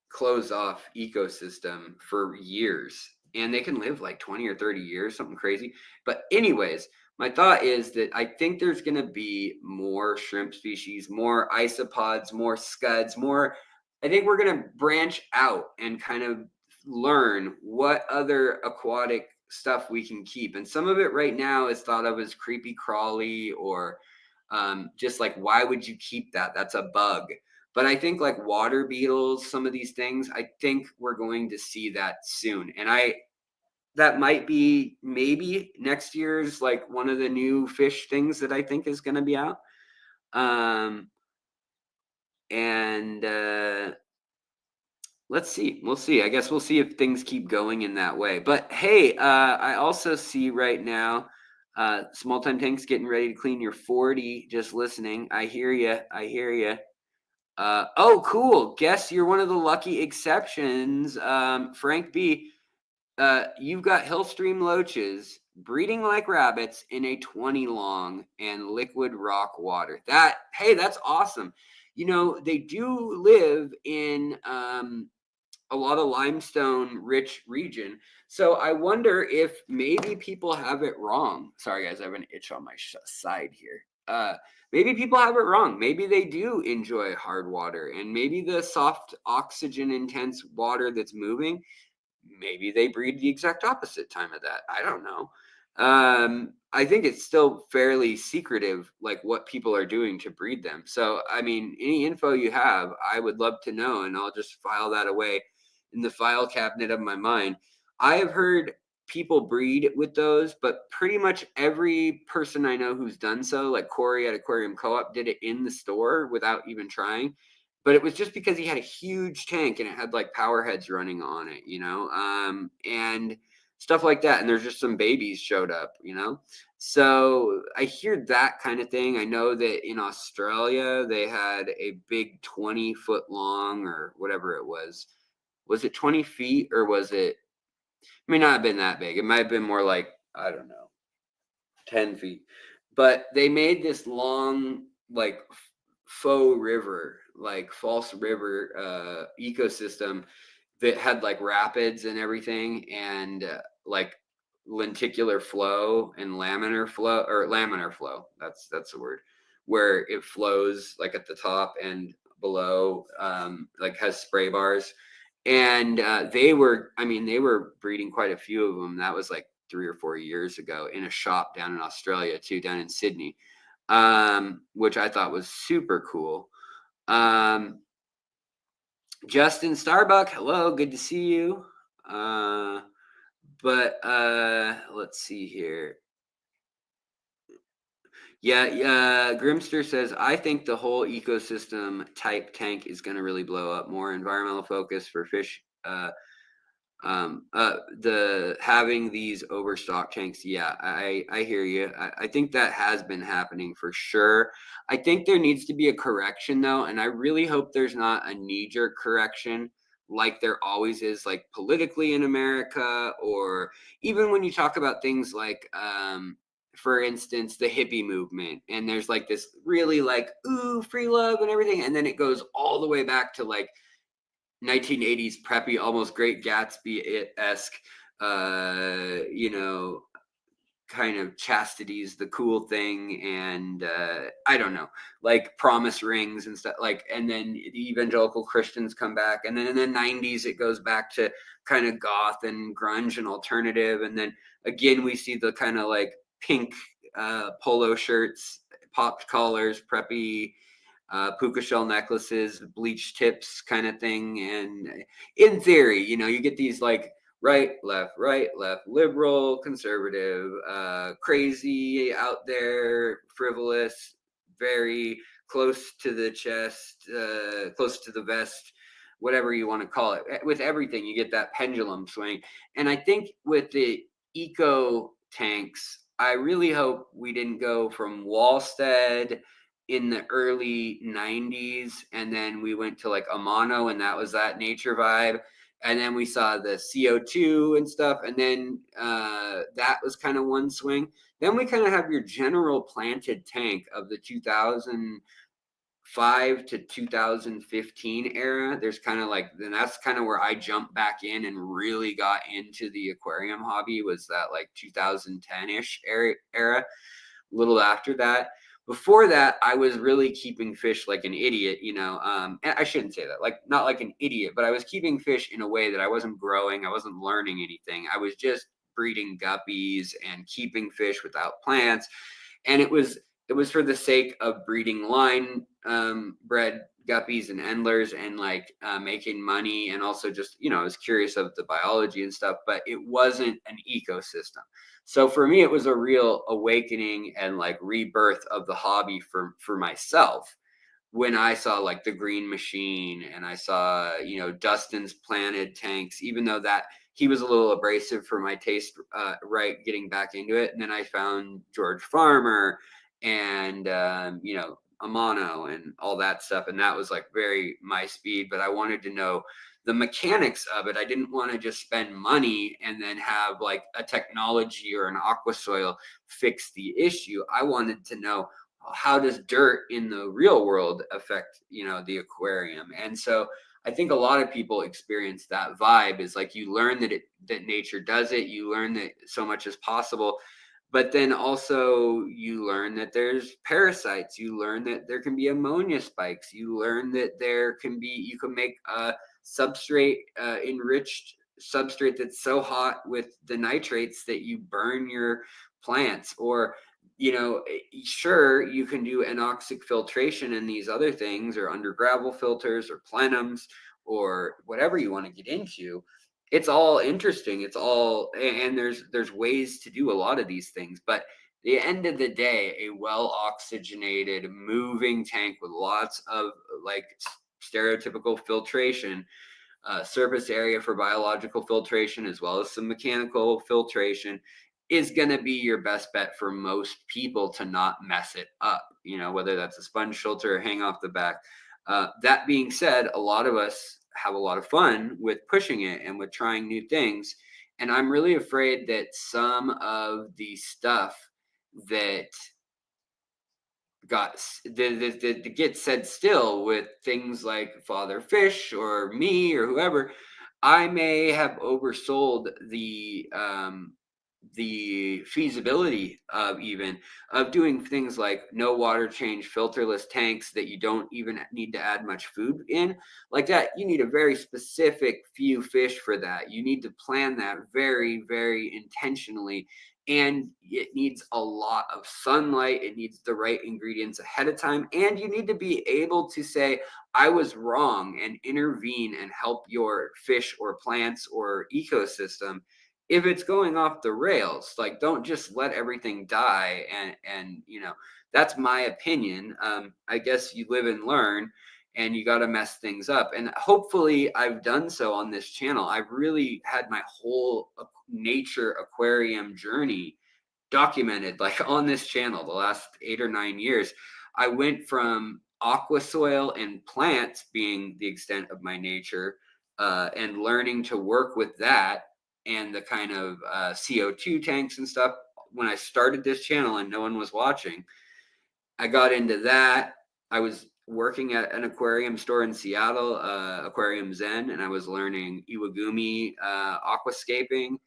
closed off ecosystem for years, and they can live like 20 or 30 years, something crazy. But anyways, my thought is that I think there's going to be more shrimp species, more isopods, more scuds, more. I think we're going to branch out and kind of learn what other aquatic stuff we can keep. And some of it right now is thought of as creepy crawly or just like, why would you keep that? That's a bug. But I think like water beetles, some of these things, I think we're going to see that soon. And that might be maybe next year's like one of the new fish things that I think is going to be out. And let's see. We'll see. I guess we'll see if things keep going in that way. But hey, I also see right now small time tanks getting ready to clean your 40. Just listening. I hear you. I hear you. Oh, cool. Guess you're one of the lucky exceptions. Frank B, you've got Hillstream loaches breeding like rabbits in a 20 long and liquid rock water. Hey, that's awesome. You know, they do live in a lot of limestone rich region. So I wonder if maybe people have it wrong. Sorry, guys, I have an itch on my side here. Maybe people have it wrong. Maybe they do enjoy hard water, and maybe the soft oxygen intense water that's moving, maybe they breed the exact opposite time of that. I don't know. I think it's still fairly secretive, like what people are doing to breed them. So, I mean, any info you have, I would love to know, and I'll just file that away in the file cabinet of my mind. I have heard people breed with those, but pretty much every person I know who's done so, like Corey at Aquarium Co-op, did it in the store without even trying. But it was just because he had a huge tank and it had like power heads running on it, and stuff like that. And there's just some babies showed up, So I hear that kind of thing. I know that in Australia, they had a big 20-foot long or whatever it was. Was it 20 feet or was it? It may not have been that big. It might have been more like, I don't know, 10 feet. But they made this long, like faux river, like false river ecosystem that had like rapids and everything, and like lenticular flow and laminar flow. That's the word, where it flows like at the top and below, like has spray bars. And they were breeding quite a few of them. That was like 3 or 4 years ago in a shop down in Australia too, down in Sydney, which I thought was super cool. Justin Starbuck, hello, good to see you. But let's see here. Yeah, Grimster says, I think the whole ecosystem type tank is going to really blow up. More environmental focus for fish. The having these overstock tanks, yeah, I hear you. I think that has been happening for sure. I think there needs to be a correction though, and I really hope there's not a knee-jerk correction like there always is, like politically in America, or even when you talk about things like for instance, the hippie movement, and there's like this really like, ooh, free love and everything, and then it goes all the way back to like 1980s preppy, almost Great Gatsby-esque, kind of chastity's the cool thing, and I don't know, like promise rings and stuff, like, and then the evangelical Christians come back, and then in the 90s it goes back to kind of goth and grunge and alternative, and then again we see the kind of like pink polo shirts, popped collars, preppy puka shell necklaces, bleach tips kind of thing. And in theory, you get these like right, left, liberal, conservative, crazy, out there, frivolous, very close to the chest, close to the vest, whatever you want to call it. With everything, you get that pendulum swing. And I think with the eco tanks, I really hope we didn't go from Wallstead in the early 90s, and then we went to like Amano, and that was that nature vibe, and then we saw the CO2 and stuff, and then that was kind of one swing. Then we kind of have your general planted tank of the 2005 to 2015 era. There's kind of like, then that's kind of where I jumped back in and really got into the aquarium hobby, was that like 2010-ish era. A little after that. Before that, I was really keeping fish like an idiot, and I shouldn't say that, like, not like an idiot, but I was keeping fish in a way that I wasn't growing. I wasn't learning anything. I was just breeding guppies and keeping fish without plants. And it was for the sake of breeding line bred guppies and endlers, and like making money, and also just, I was curious of the biology and stuff, but it wasn't an ecosystem. So for me, it was a real awakening and like rebirth of the hobby for myself, when I saw like the Green Machine, and I saw, Dustin's planted tanks, even though that he was a little abrasive for my taste, right, getting back into it. And then I found George Farmer and, Amano and all that stuff. And that was like very my speed, but I wanted to know the mechanics of it. I didn't want to just spend money and then have like a technology or an aqua soil fix the issue. I wanted to know, how does dirt in the real world affect, the aquarium? And so I think a lot of people experience that vibe, is like, you learn that nature does it, you learn that so much is possible, but then also you learn that there's parasites, you learn that there can be ammonia spikes, you learn that you can make a substrate, enriched substrate that's so hot with the nitrates that you burn your plants. Or, sure, you can do anoxic filtration and these other things, or under gravel filters, or plenums, or whatever you want to get into. It's all interesting. It's all, and there's ways to do a lot of these things. But the end of the day, a well oxygenated moving tank with lots of like stereotypical filtration, surface area for biological filtration, as well as some mechanical filtration, is going to be your best bet for most people to not mess it up, whether that's a sponge filter or hang off the back. That being said, a lot of us have a lot of fun with pushing it and with trying new things. And I'm really afraid that some of the stuff that that gets said still with things like Father Fish or me or whoever, I may have oversold the feasibility of doing things like no water change, filterless tanks that you don't even need to add much food in. Like that, you need a very specific few fish for that. You need to plan that very, very intentionally, and it needs a lot of sunlight. It needs the right ingredients ahead of time, and you need to be able to say, I was wrong, and intervene and help your fish or plants or ecosystem if it's going off the rails. Like, don't just let everything die. And that's my opinion. I guess you live and learn, and you got to mess things up. And hopefully I've done so on this channel. I've really had my whole nature aquarium journey documented, like, on this channel the last 8 or 9 years. I went from aqua soil and plants being the extent of my nature, and learning to work with that, and the kind of CO2 tanks and stuff. When I started this channel and no one was watching, I got into that. I was working at an aquarium store in Seattle, Aquarium Zen, and I was learning Iwagumi aquascaping,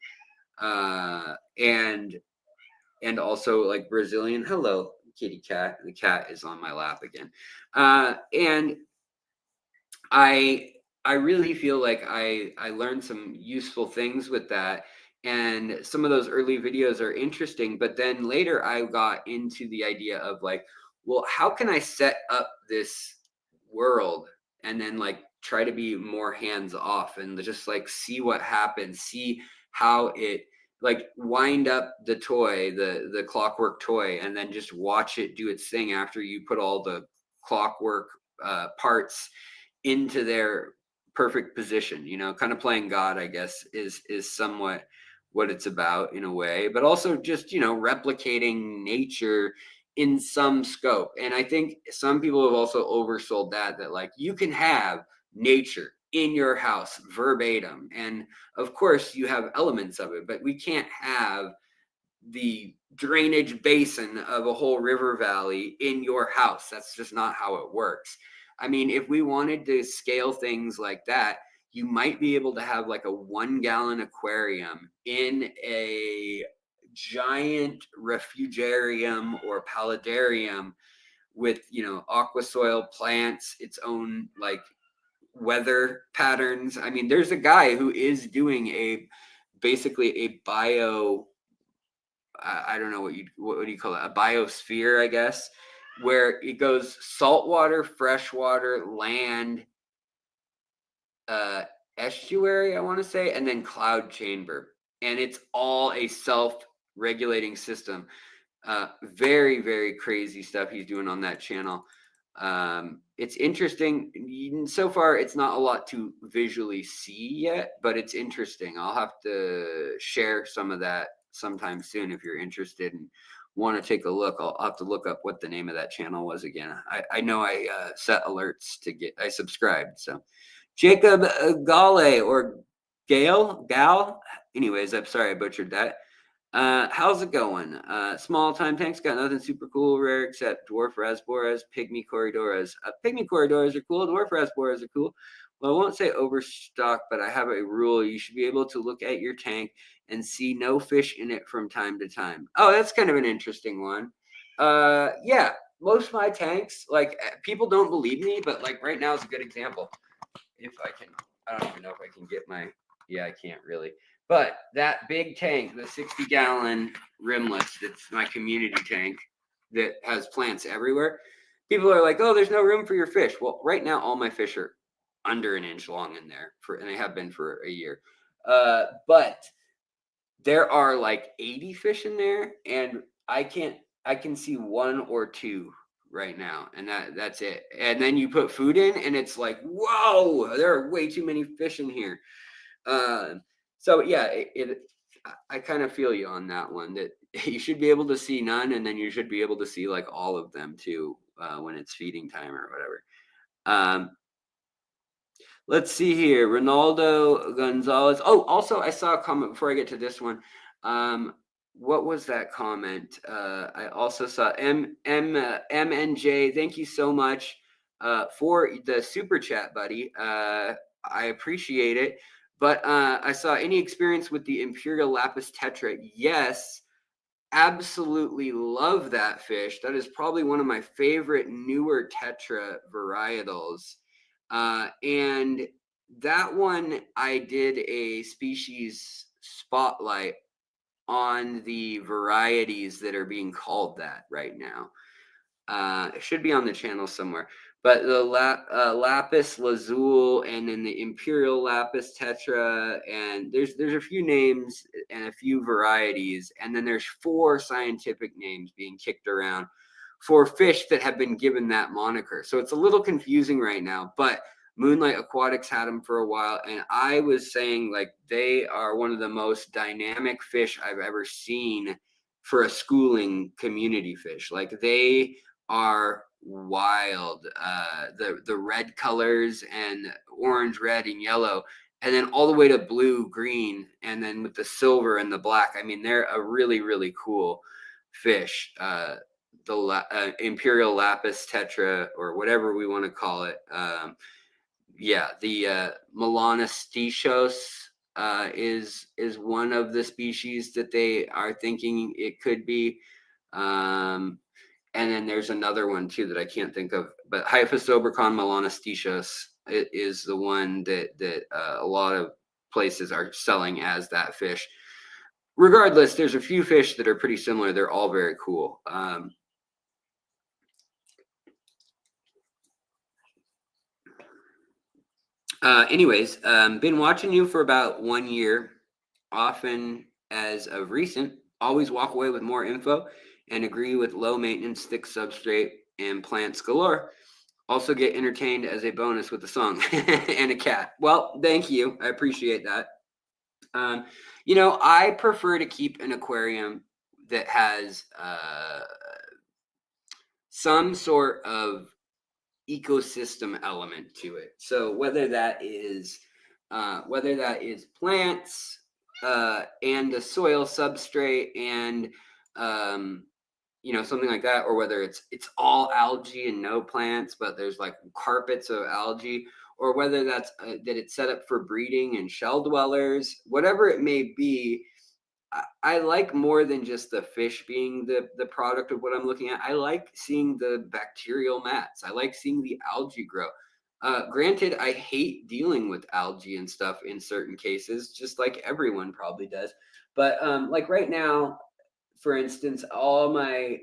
and also like Brazilian. Hello, kitty cat. The cat is on my lap again. And I really feel like I learned some useful things with that. And some of those early videos are interesting, but then later I got into the idea of like, well, how can I set up this world and then like try to be more hands off and just like see what happens, see how it like wind up the toy, the clockwork toy, and then just watch it do its thing after you put all the clockwork parts into their perfect position. You know, kind of playing God, I guess, is somewhat what it's about in a way, but also just, you know, replicating nature in some scope. And I think some people have also oversold that like you can have nature in your house verbatim, and of course you have elements of it, but we can't have the drainage basin of a whole river valley in your house. That's just not how it works. I mean, if we wanted to scale things like that, you might be able to have like a 1 gallon aquarium in a giant refugarium or paludarium with, you know, aqua soil plants, its own like weather patterns. I mean, there's a guy who is doing basically a bio, I don't know what do you call it, a biosphere, I guess, where it goes saltwater, freshwater, land, estuary, I want to say, and then cloud chamber, and it's all a self-regulating system. Very, very crazy stuff he's doing on that channel. It's interesting. So far, it's not a lot to visually see yet, but it's interesting. I'll have to share some of that sometime soon if you're interested and want to take a look. I'll have to look up what the name of that channel was again. I know I set alerts I subscribed. So Jacob Gale or Gal. Anyways, I'm sorry I butchered that. How's it going? Small time tanks got nothing super cool rare except dwarf rasboras, pygmy corridoras. Pygmy corridoras are cool. Dwarf rasboras are cool. Well, I won't say overstock, but I have a rule. You should be able to look at your tank and see no fish in it from time to time. Oh, that's kind of an interesting one. Yeah, most of my tanks, like people don't believe me, but like right now is a good example. If I can, I don't even know if I can get yeah, I can't really. But that big tank, the 60 gallon rimless, that's my community tank that has plants everywhere. People are like, oh, there's no room for your fish. Well, right now, all my fish are under an inch long in there, and they have been for a year. But there are like 80 fish in there, and I can see 1 or 2 right now, and that's it. And then you put food in, and it's like, whoa, there are way too many fish in here. So yeah, I kind of feel you on that one, that you should be able to see none, and then you should be able to see like all of them too when it's feeding time or whatever. Let's see here, Ronaldo Gonzalez. Oh, also I saw a comment before I get to this one. What was that comment? I also saw MNJ. Thank you so much for the super chat, buddy. I appreciate it. But I saw any experience with the Imperial Lapis Tetra. Yes, absolutely love that fish. That is probably one of my favorite newer Tetra varietals. And that one, I did a species spotlight on the varieties that are being called that right now. It should be on the channel somewhere. But the Lapis Lazuli and then the Imperial Lapis Tetra, and there's a few names and a few varieties, and then there's 4 scientific names being kicked around for fish that have been given that moniker. So it's a little confusing right now, but Moonlight Aquatics had them for a while, and I was saying like they are one of the most dynamic fish I've ever seen for a schooling community fish. Like they are wild. The red colors and orange, red, and yellow, and then all the way to blue, green, and then with the silver and the black. I mean, they're a really, really cool fish. The Imperial Lapis Tetra, or whatever we want to call it. Yeah, the Melanostechos is one of the species that they are thinking it could be. And then there's another one too that I can't think of, but Hyphosobercon melanostechos is the one that a lot of places are selling as that fish. Regardless, there's a few fish that are pretty similar. They're all very cool. Anyways, been watching you for about 1 year. Often, as of recent, always walk away with more info and agree with low maintenance, thick substrate, and plants galore. Also get entertained as a bonus with a song and a cat. Well, thank you. I appreciate that. Um, I prefer to keep an aquarium that has some sort of ecosystem element to it. So whether that is plants and the soil substrate and something like that, or whether it's all algae and no plants, but there's like carpets of algae, or whether that it's set up for breeding and shell dwellers, whatever it may be. I like more than just the fish being the product of what I'm looking at. I like seeing the bacterial mats. I like seeing the algae grow. Granted, I hate dealing with algae and stuff in certain cases, just like everyone probably does. But like right now, for instance, all my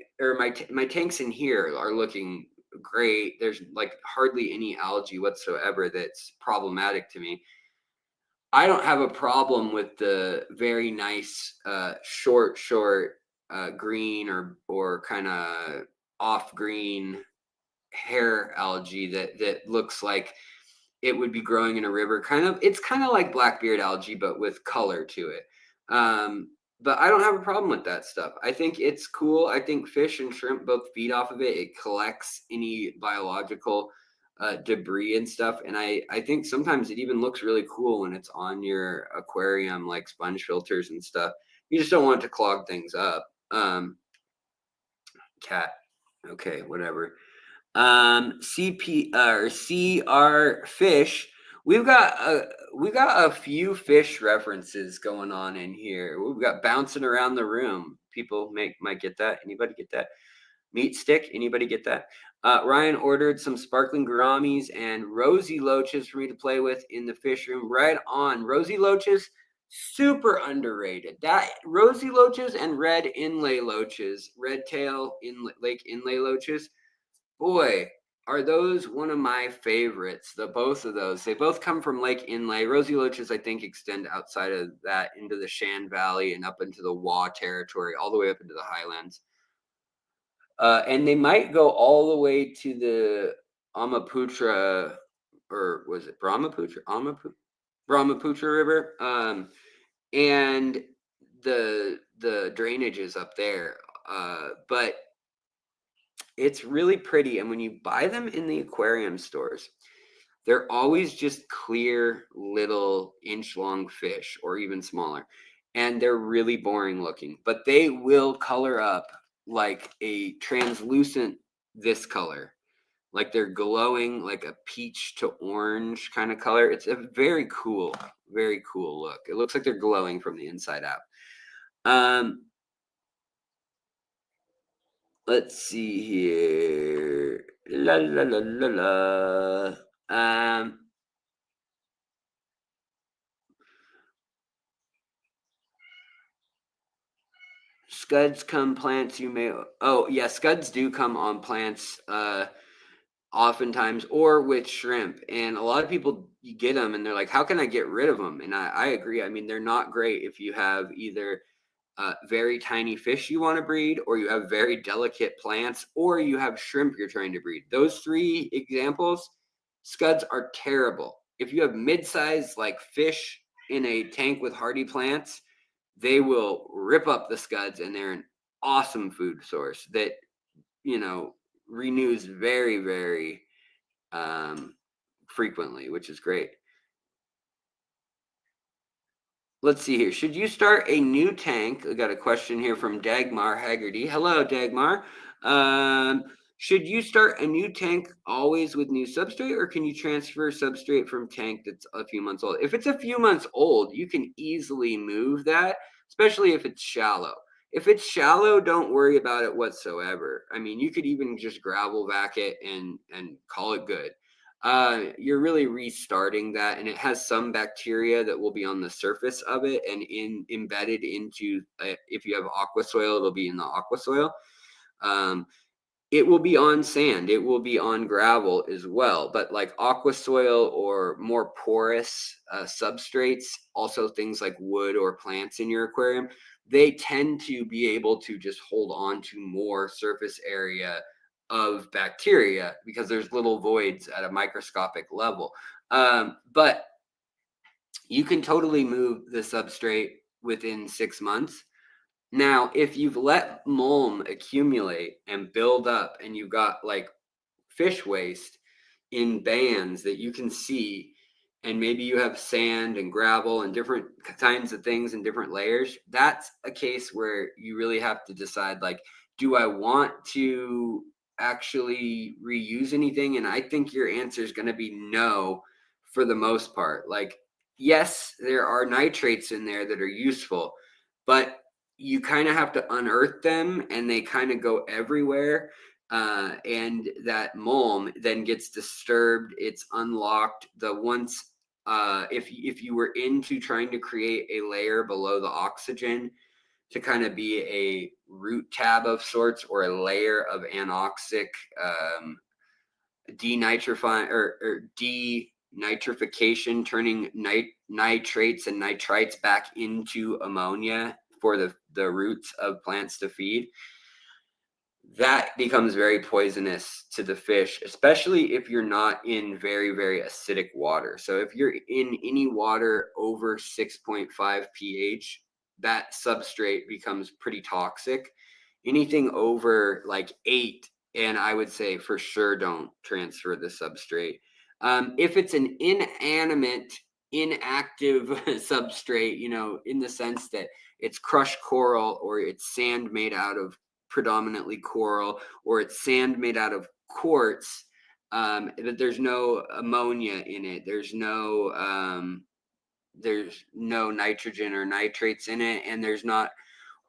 tanks in here are looking great. There's like hardly any algae whatsoever that's problematic to me. I don't have a problem with the very nice short green or kind of off green hair algae that looks like it would be growing in a river. It's kind of like blackbeard algae, but with color to it. But I don't have a problem with that stuff. I think it's cool. I think fish and shrimp both feed off of it. It collects any biological debris and stuff. And I think sometimes it even looks really cool when it's on your aquarium, like sponge filters and stuff. You just don't want it to clog things up. Cat. Okay, whatever. CP or CR fish. We've got a few fish references going on in here. We've got bouncing around the room. People might get that. Anybody get that? Meat stick. Anybody get that? Ryan ordered some sparkling gouramis and rosy loaches for me to play with in the fish room. Right on. Rosy loaches, super underrated. That rosy loaches and red inlay loaches, red tail in lake inlay loaches. Boy, are those one of my favorites. Both of those. They both come from Lake Inlay. Rosy loaches, I think, extend outside of that into the Shan Valley and up into the Wa territory, all the way up into the highlands. And they might go all the way to the Amaputra, or was it Brahmaputra? Brahmaputra River. And the drainage is up there. But it's really pretty. And when you buy them in the aquarium stores, they're always just clear little inch-long fish or even smaller. And they're really boring looking, but they will color up like a translucent this color. Like they're glowing like a peach to orange kind of color. It's a very cool look. It looks like they're glowing from the inside out. Let's see here. La la la la la. Scuds come plants you may. Oh yeah, scuds do come on plants. Oftentimes, or with shrimp, and a lot of people, you get them and they're like, how can I get rid of them? And I agree. I mean, they're not great if you have either very tiny fish you want to breed, or you have very delicate plants, or you have shrimp you're trying to breed. Those three examples, scuds are terrible. If you have mid-sized like fish in a tank with hardy plants, they will rip up the scuds, and they're an awesome food source that renews very, very frequently, which is great. Let's see here. Should you start a new tank? I got a question here from Dagmar Haggerty. Hello, Dagmar. Should you start a new tank always with new substrate, or can you transfer substrate from tank that's a few months old? If it's a few months old, you can easily move that, especially if it's shallow. If it's shallow, don't worry about it whatsoever. I mean, you could even just gravel vac it and call it good. You're really restarting that, and it has some bacteria that will be on the surface of it and embedded into, if you have aqua soil, it'll be in the aqua soil. it will be on sand, it will be on gravel as well. But like aqua soil or more porous substrates, also things like wood or plants in your aquarium, they tend to be able to just hold on to more surface area of bacteria because there's little voids at a microscopic level. But you can totally move the substrate within 6 months. Now, if you've let mulm accumulate and build up and you've got like fish waste in bands that you can see, and maybe you have sand and gravel and different kinds of things in different layers, that's a case where you really have to decide, like, do I want to actually reuse anything? And I think your answer is going to be no for the most part. Like, yes, there are nitrates in there that are useful, but you kind of have to unearth them and they kind of go everywhere. And that mulm then gets disturbed. It's unlocked. If you were into trying to create a layer below the oxygen to kind of be a root tab of sorts or a layer of anoxic denitrifying or denitrification, turning nitrates and nitrites back into ammonia for the roots of plants to feed, that becomes very poisonous to the fish, especially if you're not in very, very acidic water. So if you're in any water over 6.5 pH, that substrate becomes pretty toxic. Anything over like 8, and I would say for sure don't transfer the substrate. If it's an inanimate, inactive substrate, in the sense that it's crushed coral or it's sand made out of predominantly coral, or it's sand made out of quartz, that there's no ammonia in it, there's no nitrogen or nitrates in it, and there's not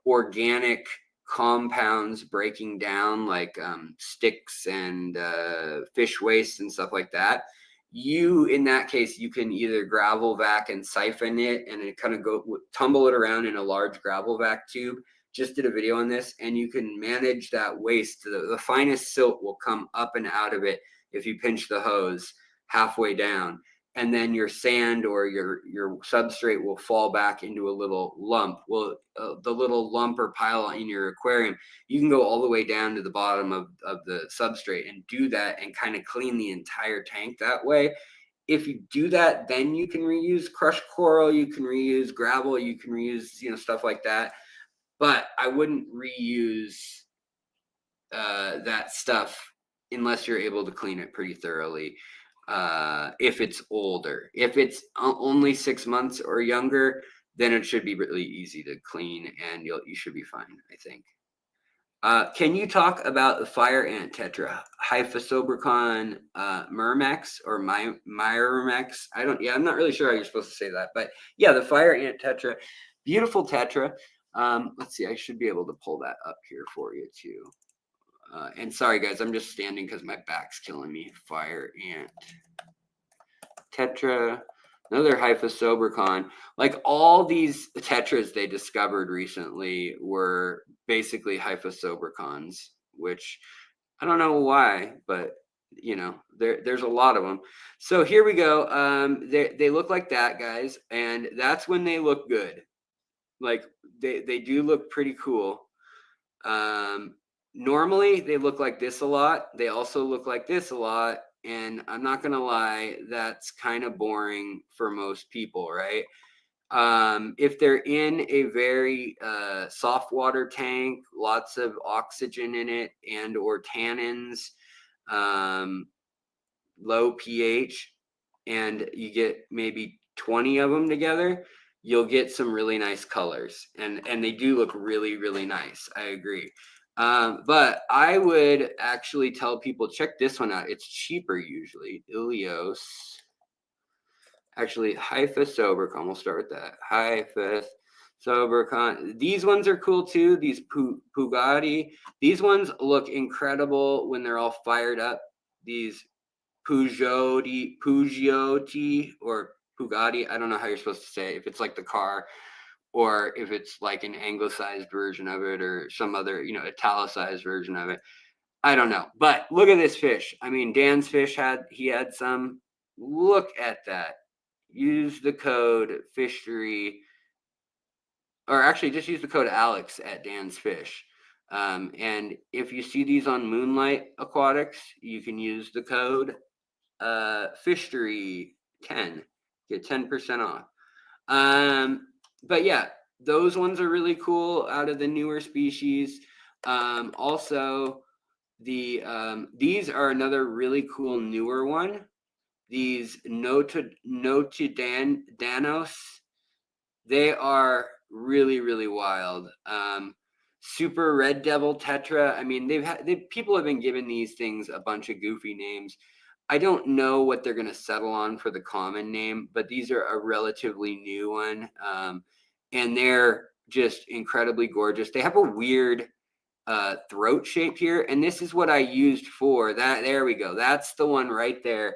organic compounds breaking down like sticks and fish waste and stuff like that. In that case, you can either gravel vac and siphon it and it kind of tumble it around in a large gravel vac tube. Just did a video on this, and you can manage that waste. The finest silt will come up and out of it if you pinch the hose halfway down, and then your sand or your substrate will fall back into a little lump. Well, the little lump or pile in your aquarium, you can go all the way down to the bottom of the substrate and do that and kind of clean the entire tank that way. If you do that, then you can reuse crushed coral, you can reuse gravel, you can reuse stuff like that. But I wouldn't reuse that stuff unless you're able to clean it pretty thoroughly. If it's older, if it's only 6 months or younger, then it should be really easy to clean, and you should be fine, I think. Can you talk about the fire ant tetra, Hyphosobricon myrmex or myrmex? I'm not really sure how you're supposed to say that, but yeah, the fire ant tetra, beautiful tetra. Let's see, I should be able to pull that up here for you too. And sorry guys, I'm just standing because my back's killing me. Fire ant tetra, another Hyphosobricon. Like all these tetras they discovered recently were basically Hyphosobricons, which I don't know why, but there's a lot of them. So here we go. They look like that, guys, and that's when they look good. Like they do look pretty cool. Normally they look like this a lot. They also look like this a lot. And I'm not going to lie, that's kind of boring for most people, right? If they're in a very soft water tank, lots of oxygen in it and or tannins, low pH, and you get maybe 20 of them together, you'll get some really nice colors, and they do look really, really nice. I agree. But I would actually tell people, check this one out. It's cheaper usually. Ilios. Actually, Hyphosobricon. We'll start with that. Hyphosobricon. These ones are cool too. These Pugatti. These ones look incredible when they're all fired up. These Peugeot or Pugatti. I don't know how you're supposed to say it, if it's like the car or if it's like an anglicized version of it or some other, italicized version of it. I don't know. But look at this fish. I mean, Dan's fish had some. Look at that. Use the code fishery, or actually just use the code Alex at Dan's Fish. And if you see these on Moonlight Aquatics, you can use the code fishery10, get 10% off. But yeah, those ones are really cool out of the newer species. Also, these are another really cool newer one. These Notidanos, they are really, really wild. Super Red Devil Tetra. I mean, people have been giving these things a bunch of goofy names. I don't know what they're going to settle on for the common name, but these are a relatively new one. And they're just incredibly gorgeous. They have a weird throat shape here, and this is what I used for that. There we go. That's the one right there.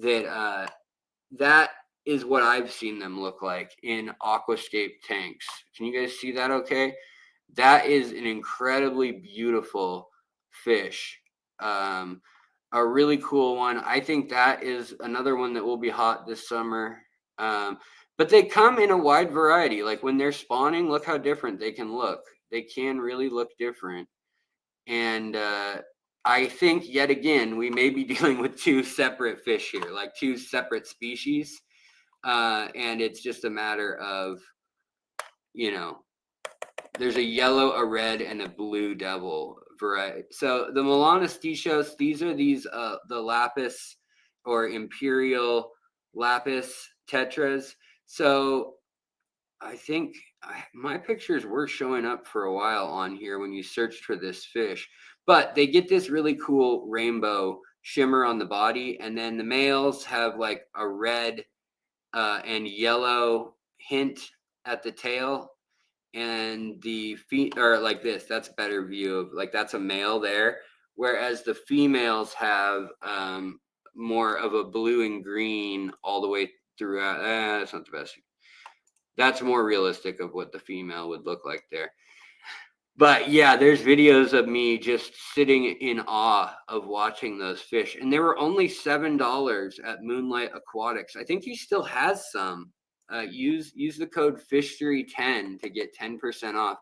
That is what I've seen them look like in aquascape tanks. Can you guys see that okay? That is an incredibly beautiful fish. A really cool one. I think that is another one that will be hot this summer. But they come in a wide variety. Like when they're spawning, look how different they can look. They can really look different. And I think, yet again, we may be dealing with two separate fish here, like two separate species. And it's just a matter of, there's a yellow, a red, and a blue devil variety. So the Melanostetios, these are the lapis or imperial lapis tetras. So I think my pictures were showing up for a while on here when you searched for this fish, but they get this really cool rainbow shimmer on the body, and then the males have like a red and yellow hint at the tail, and the feet are like this. That's a better view of, like, that's a male there, whereas the females have more of a blue and green all the way throughout. That's not the best. That's more realistic of what the female would look like there. But yeah, there's videos of me just sitting in awe of watching those fish. And they were only $7 at Moonlight Aquatics. I think he still has some. Use the code FISHERY10 to get 10% off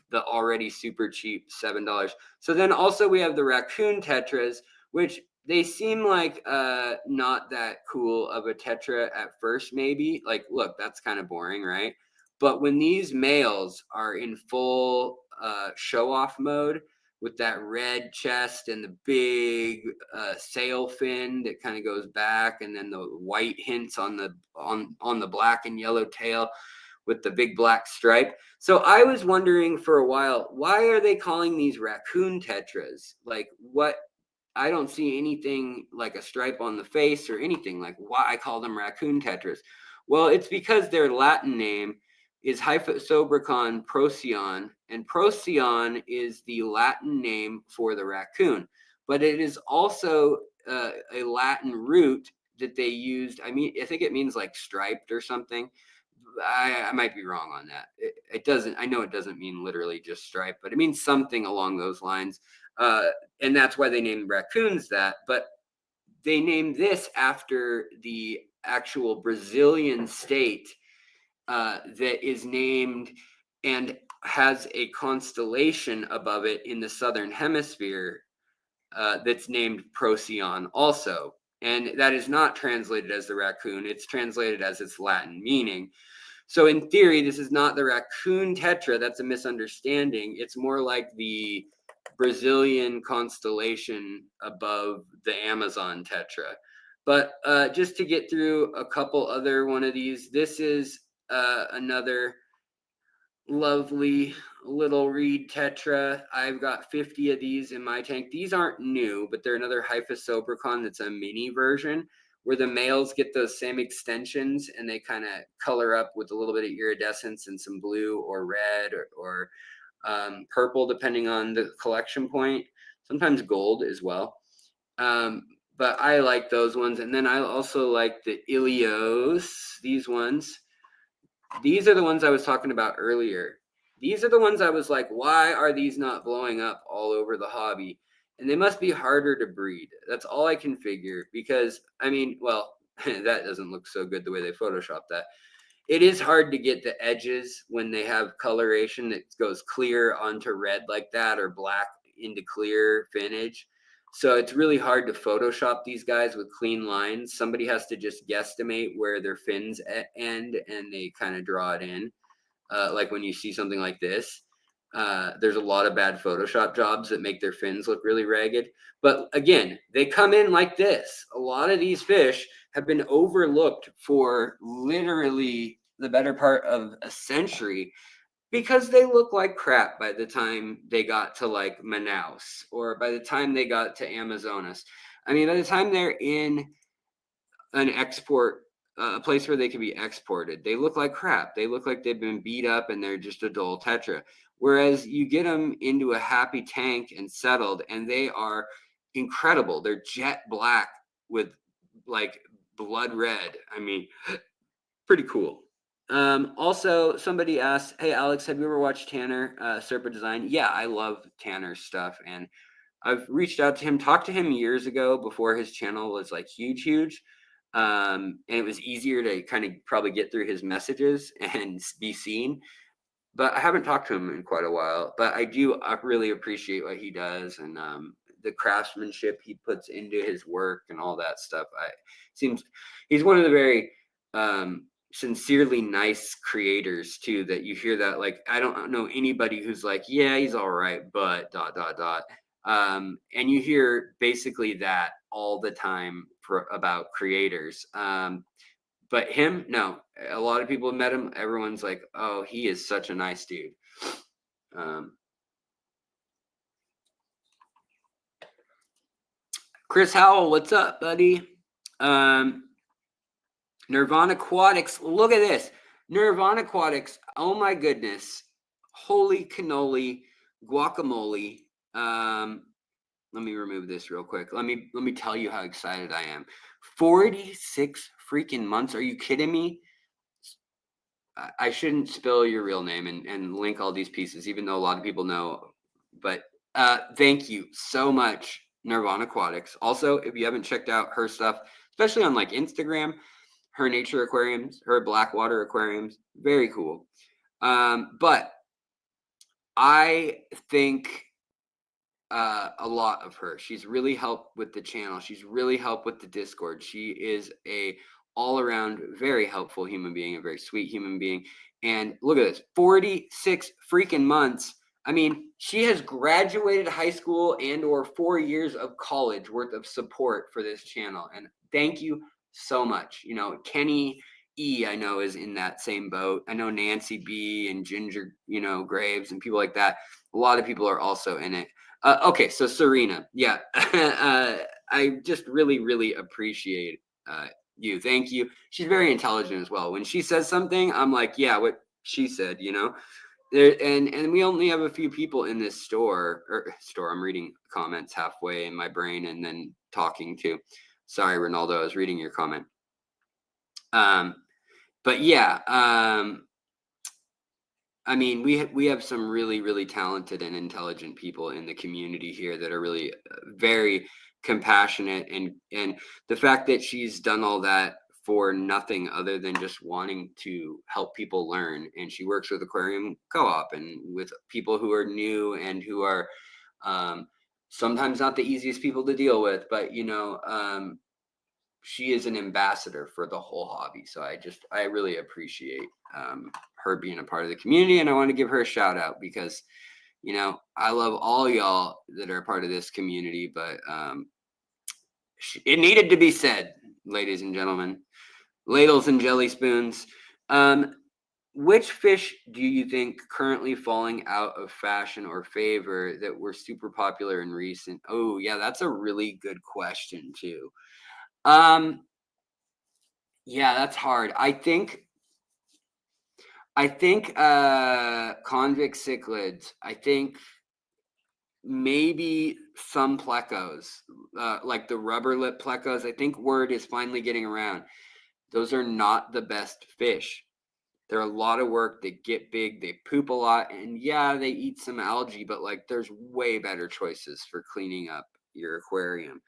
the already super cheap $7. So then also we have the raccoon tetras, which they seem like not that cool of a tetra at first, maybe. Like, look, that's kind of boring, right? But when these males are in full show-off mode with that red chest and the big sail fin that kind of goes back, and then the white hints on the black and yellow tail with the big black stripe. So I was wondering for a while, why are they calling these raccoon tetras? Like, what? I don't see anything like a stripe on the face or anything. Like, why I call them raccoon tetras? Well, it's because their Latin name is Hyphosobricon procyon, and procyon is the Latin name for the raccoon, but it is also a Latin root that they used. I mean, I think it means like striped or something. I might be wrong on that. It doesn't. I know it doesn't mean literally just stripe, but it means something along those lines. And that's why they named raccoons that. But they named this after the actual Brazilian state that is named and has a constellation above it in the southern hemisphere that's named Procyon also. And that is not translated as the raccoon. It's translated as its Latin meaning. So in theory, this is not the raccoon tetra. That's a misunderstanding. It's more like the Brazilian constellation above the Amazon tetra. But just to get through a couple other one of these, this is another lovely little reed tetra. I've got 50 of these in my tank. These aren't new, but they're another Hyphosobricon that's a mini version, where the males get those same extensions and they kind of color up with a little bit of iridescence and some blue or red or purple, depending on the collection point. Sometimes gold as well. But I like those ones. And then I also like the Ilios, these ones. These are the ones I was talking about earlier. These are the ones I was like, why are these not blowing up all over the hobby? and they must be harder to breed. That's all I can figure, because I mean, well, that doesn't look so good the way they photoshopped that. It is hard to get the edges when they have coloration that goes clear onto red like that, or black into clear finnage. So it's really hard to Photoshop these guys with clean lines. Somebody has to just guesstimate where their fins end, and they kind of draw it in. Like when you see something like this, there's a lot of bad Photoshop jobs that make their fins look really ragged. But again, they come in like this. A lot of these fish have been overlooked for literally the better part of a century, because they look like crap by the time they got to like Manaus, or by the time they got to Amazonas. I mean, by the time they're in an export, a place where they can be exported, they look like crap. They look like they've been beat up and they're just a dull tetra. Whereas you get them into a happy tank and settled, and they are incredible. They're jet black with like blood red. I mean, pretty cool. Also, somebody asked, "Hey Alex, have you ever watched Tanner Serpa Design?" Yeah, I love Tanner's stuff, and I've reached out to him, talked to him years ago before his channel was like huge. And it was easier to kind of probably get through his messages and be seen. But I haven't talked to him in quite a while. But I do really appreciate what he does, and the craftsmanship he puts into his work and all that stuff. Seems he's one of the very sincerely nice creators too. That you hear that, like, I don't know anybody who's like, yeah, he's all right, but ... And you hear basically that all the time about creators. But him, no. A lot of people have met him. Everyone's like, oh, he is such a nice dude. Chris Howell, what's up, buddy? Nirvana Aquatics, look at this. Nirvana Aquatics, oh my goodness. Holy cannoli, guacamole. Let me remove this real quick. Let me tell you how excited I am. 46 freaking months. Are you kidding me? I shouldn't spill your real name and link all these pieces, even though a lot of people know. But thank you so much, Nirvana Aquatics. Also, if you haven't checked out her stuff, especially on like Instagram, her nature aquariums, her blackwater aquariums, very cool. But I think a lot of her. She's really helped with the channel. She's really helped with the Discord. She is a all around very helpful human being, a very sweet human being. And look at this, 46 freaking months. I mean, she has graduated high school and or 4 years of college worth of support for this channel. And thank you so much. You know, Kenny E, I know, is in that same boat. I know Nancy B and Ginger, you know, Graves and people like that. A lot of people are also in it. Okay, so Serena, yeah, I just really appreciate you. Thank you. She's very intelligent as well. When she says something, I'm like, yeah, what she said, you know. There, and we only have a few people in this store. I'm reading comments halfway in my brain and then talking to. Sorry, Ronaldo, I was reading your comment. But yeah, I mean, we have some really talented and intelligent people in the community here that are really very compassionate, and the fact that she's done all that for nothing other than just wanting to help people learn, and she works with Aquarium Co-op and with people who are new and who are sometimes not the easiest people to deal with, but you know, she is an ambassador for the whole hobby. So I really appreciate her being a part of the community, and I want to give her a shout out because, you know, I love all y'all that are a part of this community, but it needed to be said, ladies and gentlemen, ladles and jelly spoons. Which fish do you think currently falling out of fashion or favor that were super popular in recent? Oh yeah, that's a really good question too. Yeah, that's hard. I think convict cichlids. I think maybe some plecos, like the rubber lip plecos. I think word is finally getting around. Those are not the best fish. They're a lot of work. They get big. They poop a lot. And yeah, they eat some algae, but like there's way better choices for cleaning up your aquarium.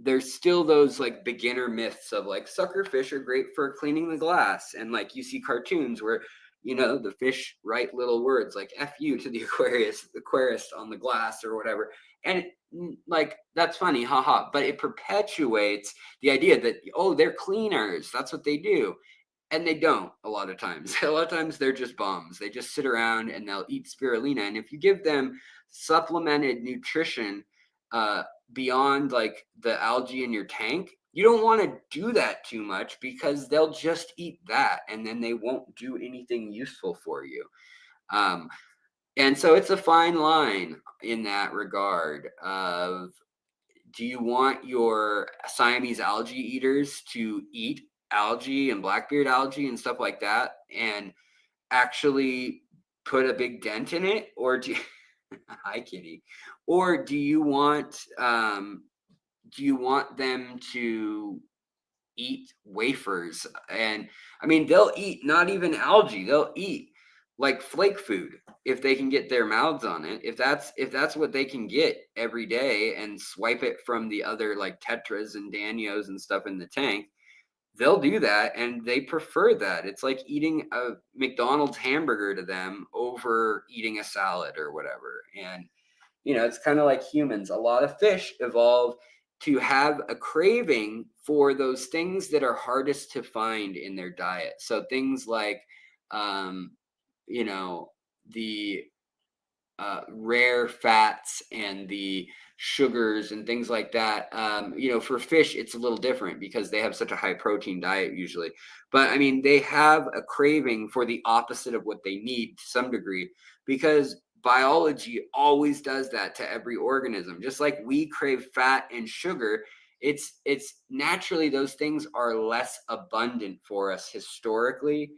There's still those like beginner myths of like suckerfish are great for cleaning the glass. And like you see cartoons where, the fish write little words like F you to the aquarist on the glass or whatever. And like, that's funny, haha. But it perpetuates the idea that, oh, they're cleaners. That's what they do. And they don't a lot of times. A lot of times they're just bums. They just sit around and they'll eat spirulina. And if you give them supplemented nutrition beyond like the algae in your tank, you don't want to do that too much because they'll just eat that and then they won't do anything useful for you. And so it's a fine line in that regard of, do you want your Siamese algae eaters to eat algae and blackbeard algae and stuff like that and actually put a big dent in it? Or do you, hi kitty, or do you want them to eat wafers? And I mean, they'll eat not even algae, they'll eat like flake food if they can get their mouths on it. If that's what they can get every day and swipe it from the other like tetras and danios and stuff in the tank, they'll do that, and they prefer that. It's like eating a McDonald's hamburger to them over eating a salad or whatever. And it's kind of like humans. A lot of fish evolve to have a craving for those things that are hardest to find in their diet. So things like the rare fats and the sugars and things like that. For fish, it's a little different because they have such a high protein diet usually. But I mean, they have a craving for the opposite of what they need to some degree, because biology always does that to every organism. Just like we crave fat and sugar, it's naturally those things are less abundant for us historically.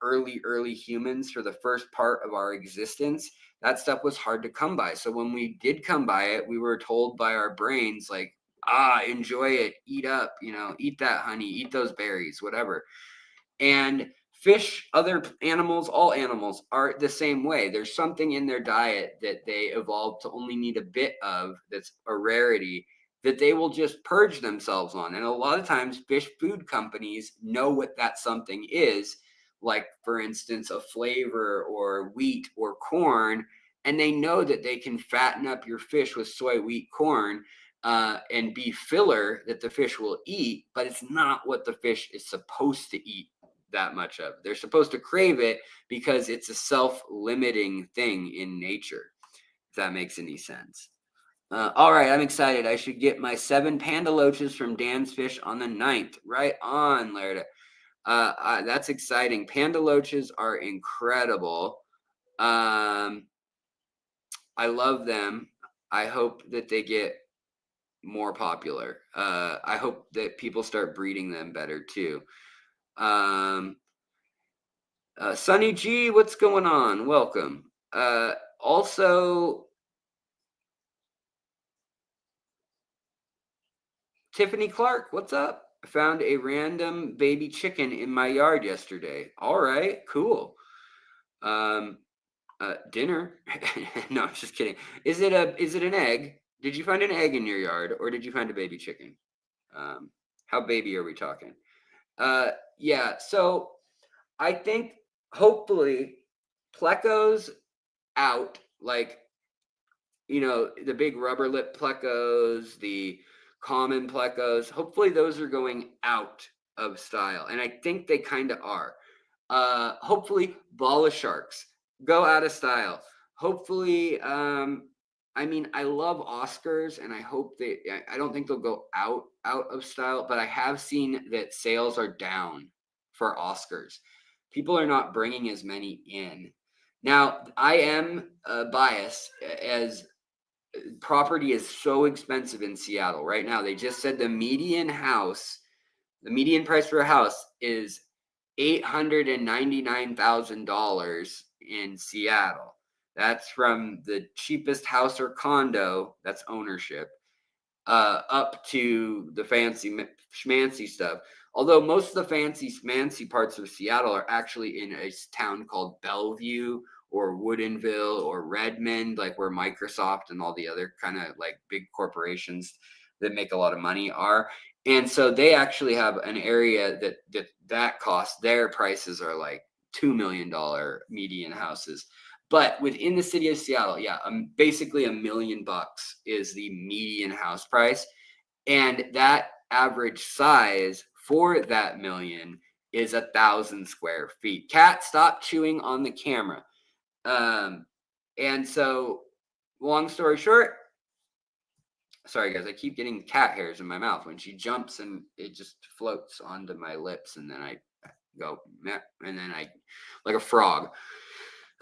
Early humans, for the first part of our existence, that stuff was hard to come by. So when we did come by it, we were told by our brains, like, enjoy it, eat up, eat that honey, eat those berries, whatever. And fish, other animals, all animals are the same way. There's something in their diet that they evolved to only need a bit of, that's a rarity, that they will just purge themselves on. And a lot of times fish food companies know what that something is, like for instance, a flavor or wheat or corn, and they know that they can fatten up your fish with soy, wheat, corn, and be filler that the fish will eat, but it's not what the fish is supposed to eat that much of. They're supposed to crave it because it's a self-limiting thing in nature, if that makes any sense. All right, I'm excited. I should get my 7 panda loaches from Dan's Fish on the 9th. Right on, Laird. That's exciting. Panda loaches are incredible. I love them. I hope that they get more popular. I hope that people start breeding them better too. Sunny G, what's going on? Welcome. Also, Tiffany Clark, what's up? I found a random baby chicken in my yard yesterday. All right, cool. Dinner? No, I'm just kidding. Is it an egg? Did you find an egg in your yard, or did you find a baby chicken? How baby are we talking? Yeah, so I think hopefully plecos out, like, the big rubber lip plecos, the common plecos, hopefully those are going out of style. And I think they kind of are. Hopefully bala sharks go out of style. Hopefully, I mean, I love Oscars, and I hope I don't think they'll go out of style, but I have seen that sales are down for Oscars. People are not bringing as many in. Now, I am biased, as property is so expensive in Seattle right now. They just said the median price for a house is $899,000 in Seattle. That's from the cheapest house or condo, that's ownership, up to the fancy schmancy stuff. Although most of the fancy schmancy parts of Seattle are actually in a town called Bellevue or Woodinville or Redmond, like where Microsoft and all the other kind of like big corporations that make a lot of money are. And so they actually have an area that costs, their prices are like $2 million median houses. But within the city of Seattle, yeah, basically $1 million is the median house price. And that average size for that million is 1,000 square feet. Cat, stop chewing on the camera. And so, long story short, sorry guys, I keep getting cat hairs in my mouth when she jumps and it just floats onto my lips, and then I go, meh, and then I, like a frog.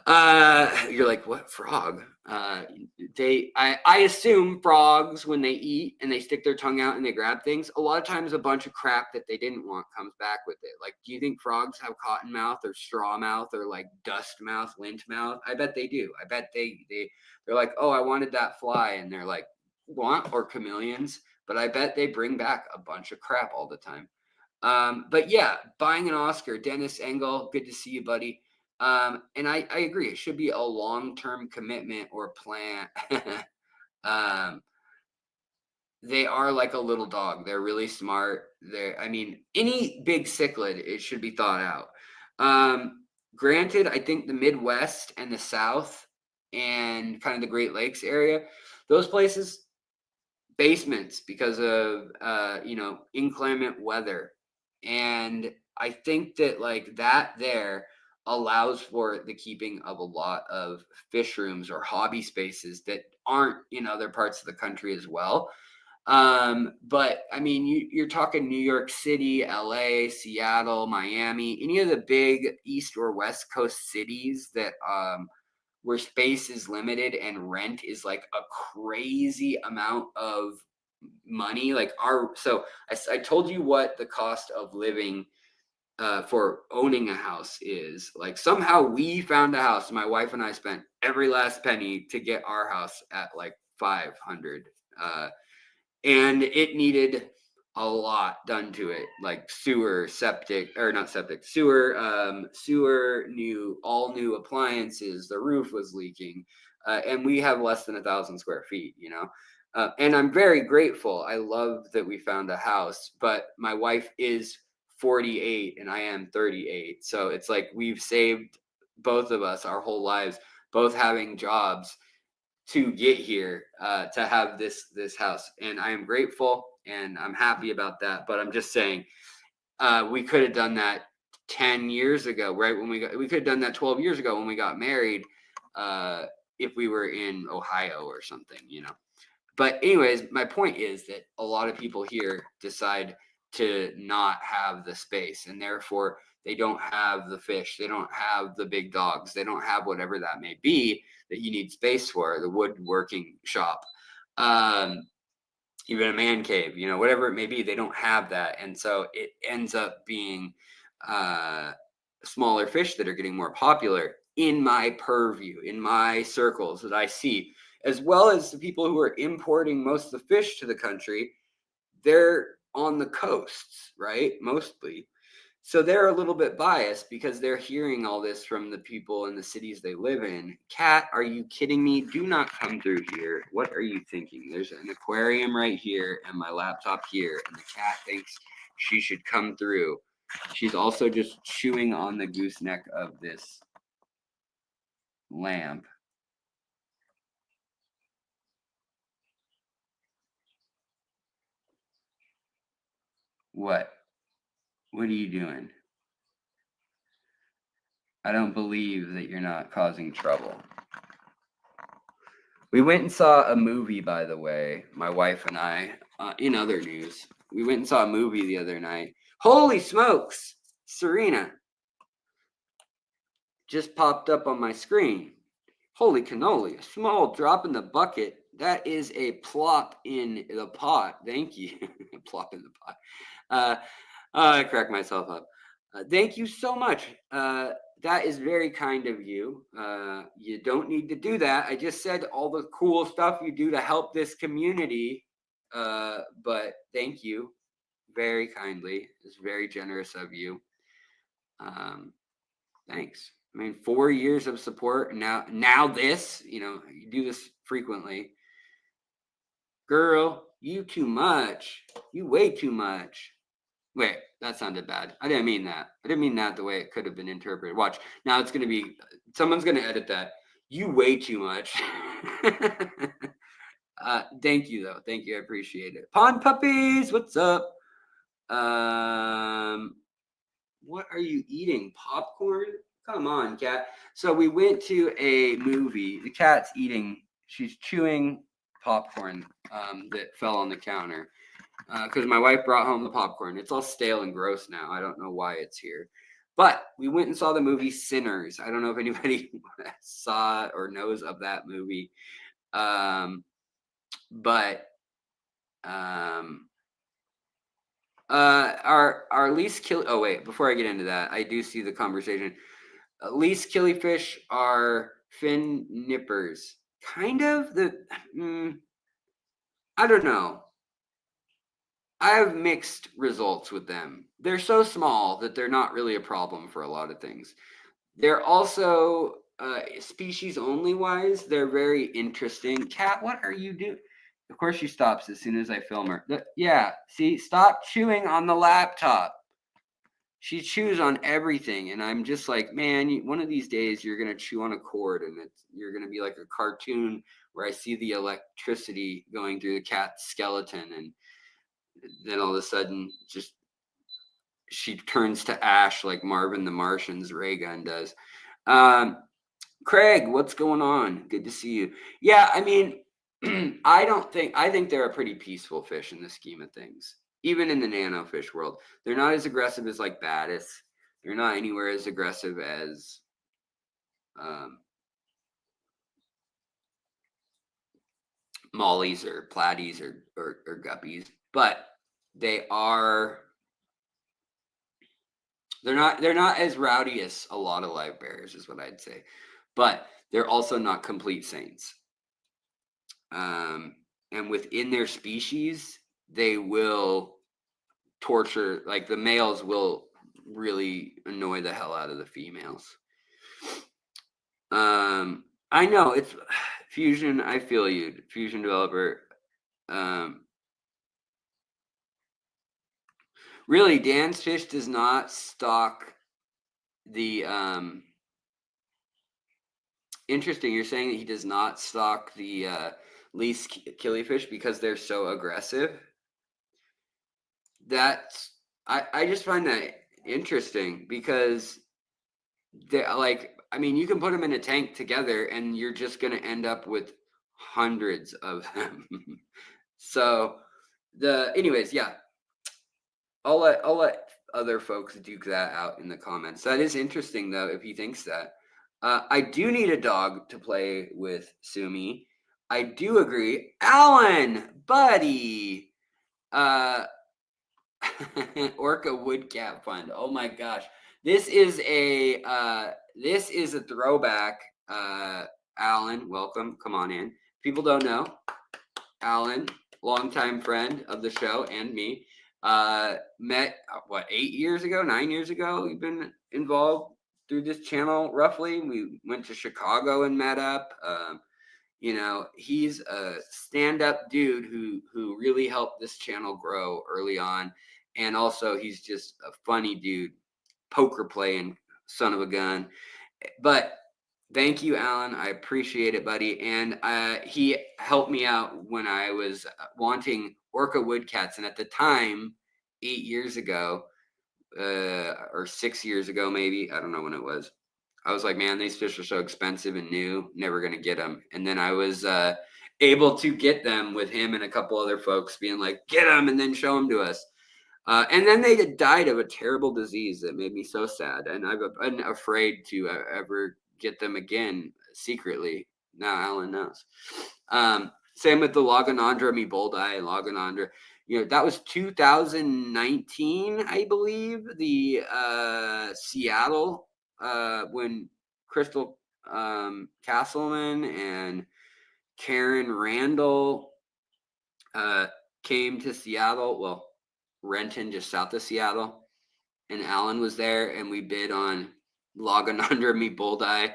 You're like, what frog? I assume frogs, when they eat and they stick their tongue out and they grab things, a lot of times a bunch of crap that they didn't want comes back with it. Like, do you think frogs have cotton mouth or straw mouth or like dust mouth, lint mouth? I bet they do. I bet they're like, oh, I wanted that fly, and they're like, want, or chameleons, but I bet they bring back a bunch of crap all the time. But yeah, buying an Oscar, Dennis Engel, good to see you, buddy. And I agree, it should be a long-term commitment or plan. They are like a little dog. They're really smart. I mean, any big cichlid, it should be thought out. Granted, I think the Midwest and the South and kind of the Great Lakes area, those places, basements because of inclement weather. And I think that like that there allows for the keeping of a lot of fish rooms or hobby spaces that aren't in other parts of the country as well. But I mean, you're talking New York City, LA, Seattle, Miami, any of the big East or West Coast cities that where space is limited and rent is like a crazy amount of money. Like I told you what the cost of living for owning a house is. Like, somehow we found a house. My wife and I spent every last penny to get our house at like 500. And it needed a lot done to it, like sewer, septic, or not septic, sewer, all new appliances. The roof was leaking, and we have less than 1,000 square feet, and I'm very grateful. I love that we found a house, but my wife is 48 and I am 38, so it's like we've saved, both of us, our whole lives, both having jobs, to get here, to have this house, and I am grateful and I'm happy about that. But I'm just saying, we could have done that 10 years ago, right? We could have done that 12 years ago when we got married, if we were in Ohio or something, But anyways, my point is that a lot of people here decide to not have the space, and therefore they don't have the fish, they don't have the big dogs, they don't have whatever that may be that you need space for, the woodworking shop, even a man cave, whatever it may be, they don't have that. And so it ends up being smaller fish that are getting more popular in my purview, in my circles that I see, as well as the people who are importing most of the fish to the country. They're on the coasts, right? Mostly. So they're a little bit biased because they're hearing all this from the people in the cities they live in. Cat, are you kidding me? Do not come through here. What are you thinking? There's an aquarium right here and my laptop here, and the cat thinks she should come through. She's also just chewing on the gooseneck of this lamp. What? What are you doing? I don't believe that you're not causing trouble. We went and saw a movie, by the way, my wife and I, in other news. We went and saw a movie the other night. Holy smokes! Serena just popped up on my screen. Holy cannoli, a small drop in the bucket. That is a plop in the pot. Thank you. Plop in the pot. I cracked myself up. Thank you so much. That is very kind of you. You don't need to do that. I just said all the cool stuff you do to help this community. But thank you very kindly. It's very generous of you. Thanks. I mean, 4 years of support. Now this, you do this frequently. Girl, you too much. You way too much. Wait, that sounded bad. I didn't mean that. I didn't mean that the way it could have been interpreted. Watch. Now it's going to be, someone's going to edit that. You way too much. Thank you, though. Thank you. I appreciate it. Pond puppies, what's up? What are you eating? Popcorn? Come on, cat. So we went to a movie. The cat's eating, she's chewing popcorn that fell on the counter. Because my wife brought home the popcorn. It's all stale and gross now. I don't know why it's here. But we went and saw the movie Sinners. I don't know if anybody saw or knows of that movie. Our least kill. Oh wait, before I get into that, I do see the conversation. Least killifish are fin nippers. Kind of I don't know. I have mixed results with them. They're so small that they're not really a problem for a lot of things. They're also species only wise. They're very interesting. Cat, what are you doing? Of course, she stops as soon as I film her. Yeah, see, stop chewing on the laptop. She chews on everything, and I'm just like, man, one of these days you're gonna chew on a cord, and you're gonna be like a cartoon where I see the electricity going through the cat's skeleton, and then all of a sudden, just she turns to ash like Marvin the Martian's ray gun does. Craig, what's going on? Good to see you. Yeah, I mean, I think they're a pretty peaceful fish in the scheme of things. Even in the nanofish world, they're not as aggressive as like bettas. They're not anywhere as aggressive as mollies or platies or guppies, but they're not as rowdy as a lot of live bears, is what I'd say. But they're also not complete saints. And within their species, they will torture, like the males will really annoy the hell out of the females. I know it's Fusion. I feel you, Fusion developer. Really, Dan's Fish does not stock the. Interesting. You're saying that he does not stock the least killifish because they're so aggressive. I just find that interesting because they like. I mean, you can put them in a tank together, and you're just going to end up with hundreds of them. So anyways, yeah. I'll let other folks duke that out in the comments. That is interesting though, if he thinks that. I do need a dog to play with Sumi. I do agree. Alan, buddy. Orca Woodcat Fund. Oh my gosh. This is a throwback. Alan, welcome. Come on in. People don't know. Alan, longtime friend of the show and me. Met 8 years ago, 9 years ago. We've been involved through this channel roughly. We went to Chicago and met up. He's a stand-up dude who really helped this channel grow early on, and also he's just a funny dude, poker playing son of a gun. But thank you, Alan. I appreciate it, buddy. And he helped me out when I was wanting orca woodcats. And at the time, 8 years ago, or 6 years ago, maybe, I don't know when it was, I was like, man, these fish are so expensive and new, never going to get them. And then I was able to get them with him and a couple other folks being like, get them and then show them to us. And then they died of a terrible disease that made me so sad. And I've been afraid to ever get them again secretly. Now Alan knows. Same with the Logonandra meboldi, Logonandra. That was 2019, I believe. The Seattle, when Crystal Castleman and Karen Randall came to Seattle, well, Renton, just south of Seattle, and Alan was there, and we bid on Logonandra bullseye,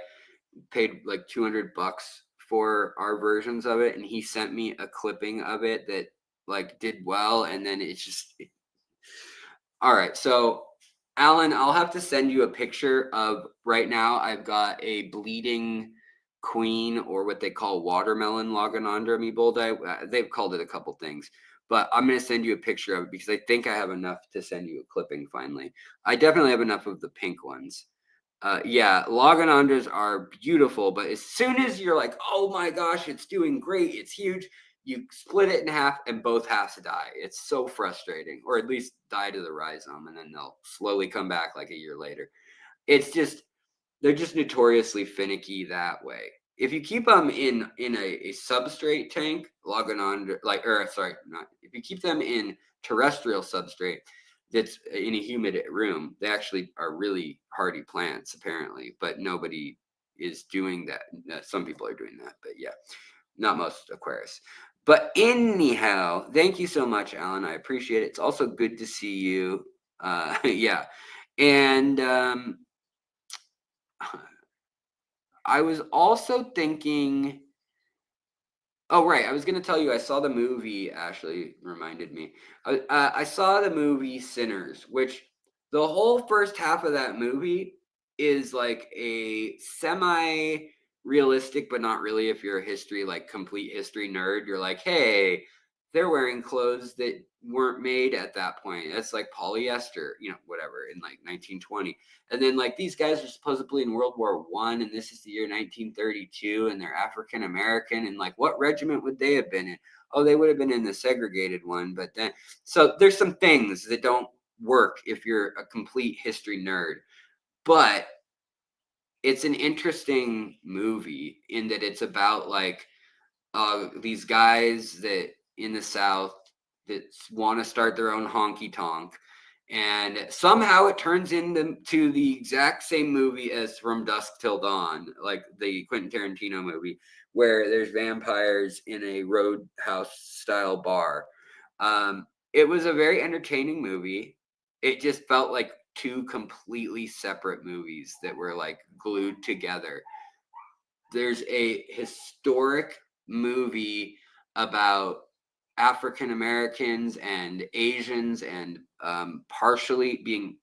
paid like $200 for our versions of it, and he sent me a clipping of it that like did well, and then it's just all right. So Alan, I'll have to send you a picture of right now. I've got a bleeding queen, or what they call watermelon Logonandra bullseye. They've called it a couple things, but I'm going to send you a picture of it because I think I have enough to send you a clipping finally. I definitely have enough of the pink ones. Yeah, Logonandras are beautiful, but as soon as you're like, oh my gosh, it's doing great, it's huge, you split it in half and both halves die. It's so frustrating, or at least die to the rhizome, and then they'll slowly come back like a year later. It's just, they're just notoriously finicky that way. If you keep them in a substrate tank, Logonandra, like, or sorry, not, if you keep them in terrestrial substrate that's in a humid room, they actually are really hardy plants apparently, but nobody is doing that. Some people are doing that, but yeah, not most Aquarius. But anyhow, thank you so much, Alan. I appreciate it. It's also good to see you. Yeah, and I was also thinking. Oh, right. I was going to tell you, I saw the movie, Ashley reminded me. I saw the movie Sinners, which the whole first half of that movie is like a semi realistic, but not really. If you're a history, like complete history nerd, you're like, hey, they're wearing clothes that weren't made at that point. That's like polyester, whatever, in like 1920. And then like these guys are supposedly in World War I, and this is the year 1932, and they're African American, and like what regiment would they have been in? Oh, they would have been in the segregated one. But then, so there's some things that don't work if you're a complete history nerd. But it's an interesting movie in that it's about like these guys that in the South that want to start their own honky tonk, and somehow it turns into the exact same movie as From Dusk Till Dawn, like the Quentin Tarantino movie, where there's vampires in a roadhouse style bar. It was a very entertaining movie. It just felt like two completely separate movies that were like glued together. There's a historic movie about African Americans and Asians, and partially being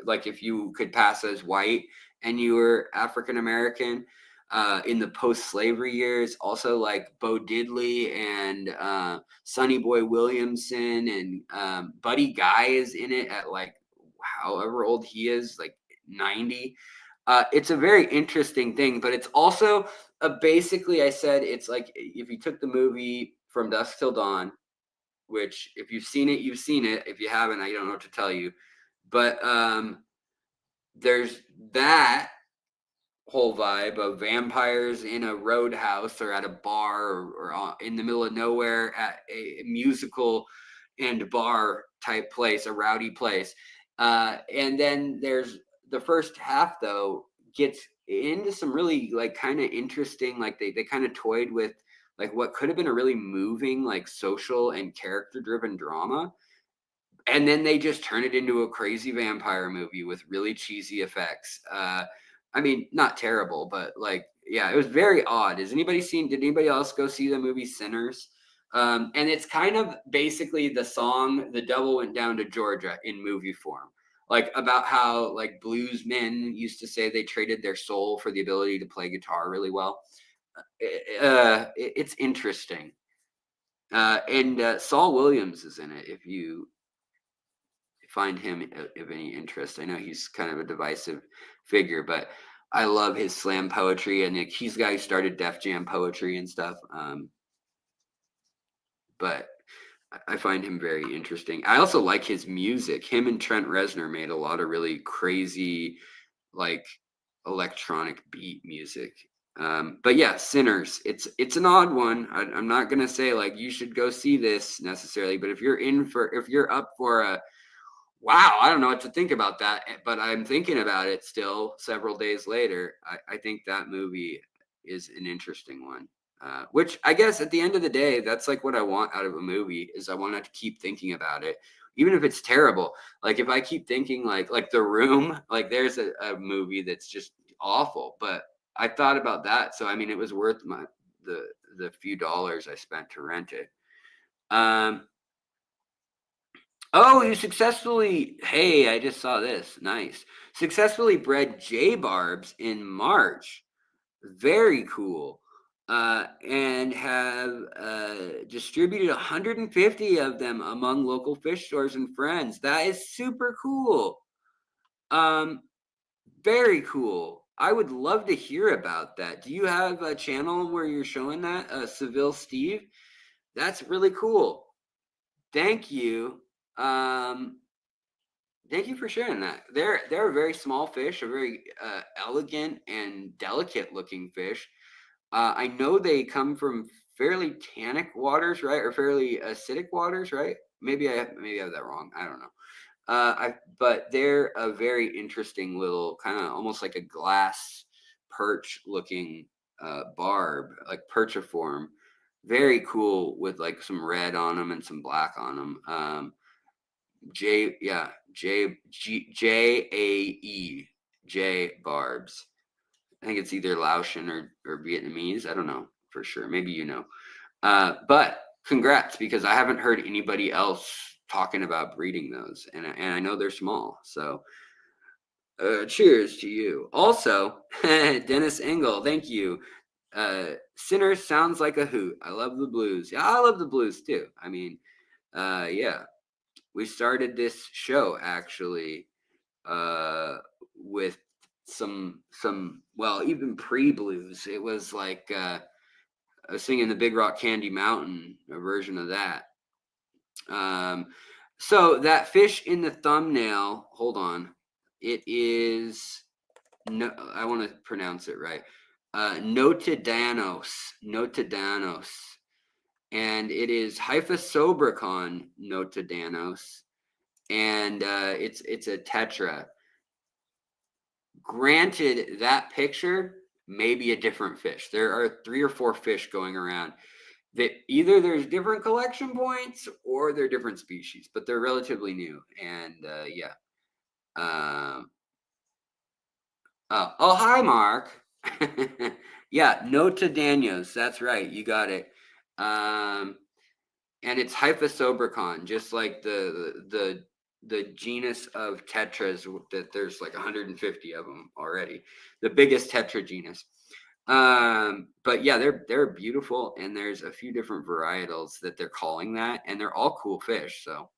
like if you could pass as white and you were African American in the post-slavery years. Also, like Bo Diddley and Sonny Boy Williamson, and Buddy Guy is in it at like however old he is, like 90. It's a very interesting thing, but it's also basically, I said, it's like if you took the movie From Dusk Till Dawn, which if you've seen it, you've seen it. If you haven't, I don't know what to tell you. But there's that whole vibe of vampires in a roadhouse or at a bar, or in the middle of nowhere at a musical and bar type place, a rowdy place. And then there's the first half, though, gets into some really like kind of interesting, like they kind of toyed with like what could have been a really moving like social and character driven drama, and then they just turn it into a crazy vampire movie with really cheesy effects. I mean, not terrible, but like, yeah, it was very odd. Did anybody else go see the movie Sinners? And it's kind of basically the song The Devil Went Down to Georgia in movie form. Like about how like blues men used to say they traded their soul for the ability to play guitar really well. It's interesting. And Saul Williams is in it, if you find him of any interest. I know he's kind of a divisive figure, but I love his slam poetry, and he's the guy who started Def Jam poetry and stuff. But I find him very interesting. I also like his music. Him and Trent Reznor made a lot of really crazy, like electronic beat music. But yeah, Sinners. It's an odd one. I'm not gonna say like you should go see this necessarily, but if you're up for a wow, I don't know what to think about that, but I'm thinking about it still several days later. I think that movie is an interesting one. Which I guess at the end of the day, that's like what I want out of a movie, is I want to keep thinking about it, even if it's terrible. Like if I keep thinking like The Room, like there's a movie that's just awful, but I thought about that. So, I mean, it was worth the few dollars I spent to rent it. Oh, you successfully, hey, I just saw this. Nice. Successfully bred J barbs in March. Very cool. And have distributed 150 of them among local fish stores and friends. That is super cool. Very cool. I would love to hear about that. Do you have a channel where you're showing that? Seville Steve? That's really cool. Thank you. Thank you for sharing that. They're a very small fish, a very elegant and delicate looking fish. I know they come from fairly tannic waters, right, or fairly acidic waters, right? Maybe I have that wrong. I don't know. But they're a very interesting little kind of almost like a glass perch looking barb, like perchiform. Very cool with like some red on them and some black on them. J barbs. I think it's either Laotian or Vietnamese. I don't know for sure. Maybe you know. But congrats, because I haven't heard anybody else talking about breeding those, and I know they're small. So cheers to you. Also, Dennis Engel, thank you. Sinner sounds like a hoot. I love the blues. Yeah, I love the blues too. I mean, yeah. We started this show actually with some well, even pre-blues. It was like I was singing the Big Rock Candy Mountain, a version of that. So that fish in the thumbnail, hold on. It is no, I want to pronounce it right. Notidanos. And it is Hyphosobricon notidanos. And it's a tetra. Granted, that picture may be a different fish. There are 3 or 4 fish going around that either there's different collection points or they're different species, but they're relatively new. And yeah. Oh, hi, Mark. Yeah, Notidanos. That's right. You got it. And it's Hyphosobricon, just like the genus of tetras that there's like 150 of them already, the biggest tetra genus. But yeah, they're beautiful, and there's a few different varietals that they're calling that, and they're all cool fish. So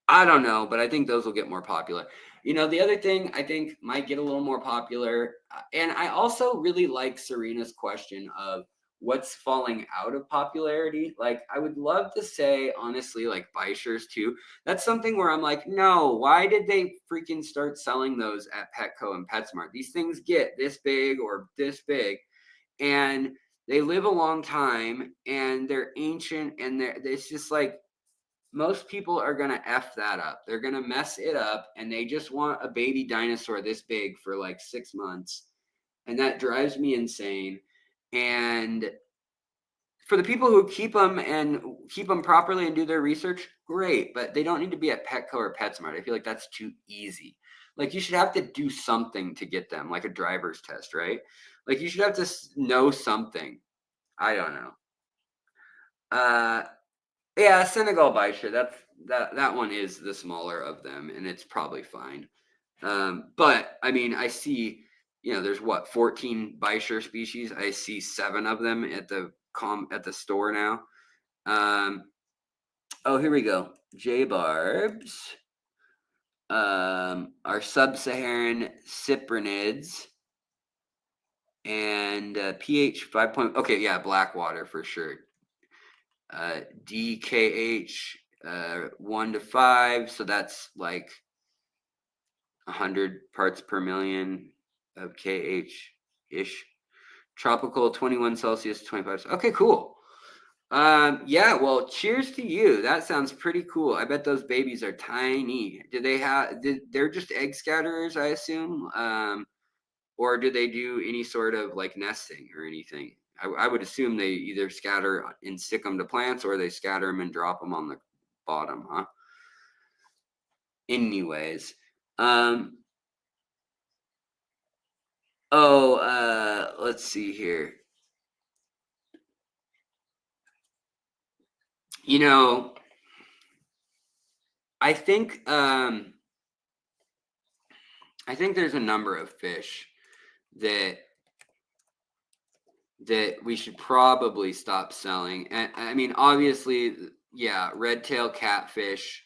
I don't know, but I think those will get more popular. You know, the other thing I think might get a little more popular, and I also really like Serena's question of what's falling out of popularity. Like, I would love to say, honestly, like Biochars too. That's something where I'm like, no, why did they freaking start selling those at Petco and PetSmart? These things get this big or this big, and they live a long time, and they're ancient, and it's just like, most people are going to F that up. They're going to mess it up, and they just want a baby dinosaur this big for like 6 months. And that drives me insane. And for the people who keep them properly and do their research, great, but they don't need to be at Petco or PetSmart. I feel like that's too easy. Like, you should have to do something to get them, like a driver's test, right? Like, you should have to know something. I don't know. Yeah, Senegal Biochar. That one is the smaller of them, and it's probably fine. But I mean, I see, there's 14 Biochar species. I see 7 of them at the store now. Oh, here we go. J barbs are sub-Saharan cyprinids, and pH 5. Okay, yeah, Blackwater for sure. DKH 1 to 5, so that's like 100 parts per million of KH ish. Tropical 21 Celsius 25. Okay, cool. Yeah, well, cheers to you. That sounds pretty cool. I bet those babies are tiny. They're just egg scatterers, I assume? Or do they do any sort of like nesting or anything? I would assume they either scatter and stick them to plants, or they scatter them and drop them on the bottom, huh? Anyways, let's see here. You know, I think there's a number of fish that we should probably stop selling. And I mean, obviously, yeah, red-tailed catfish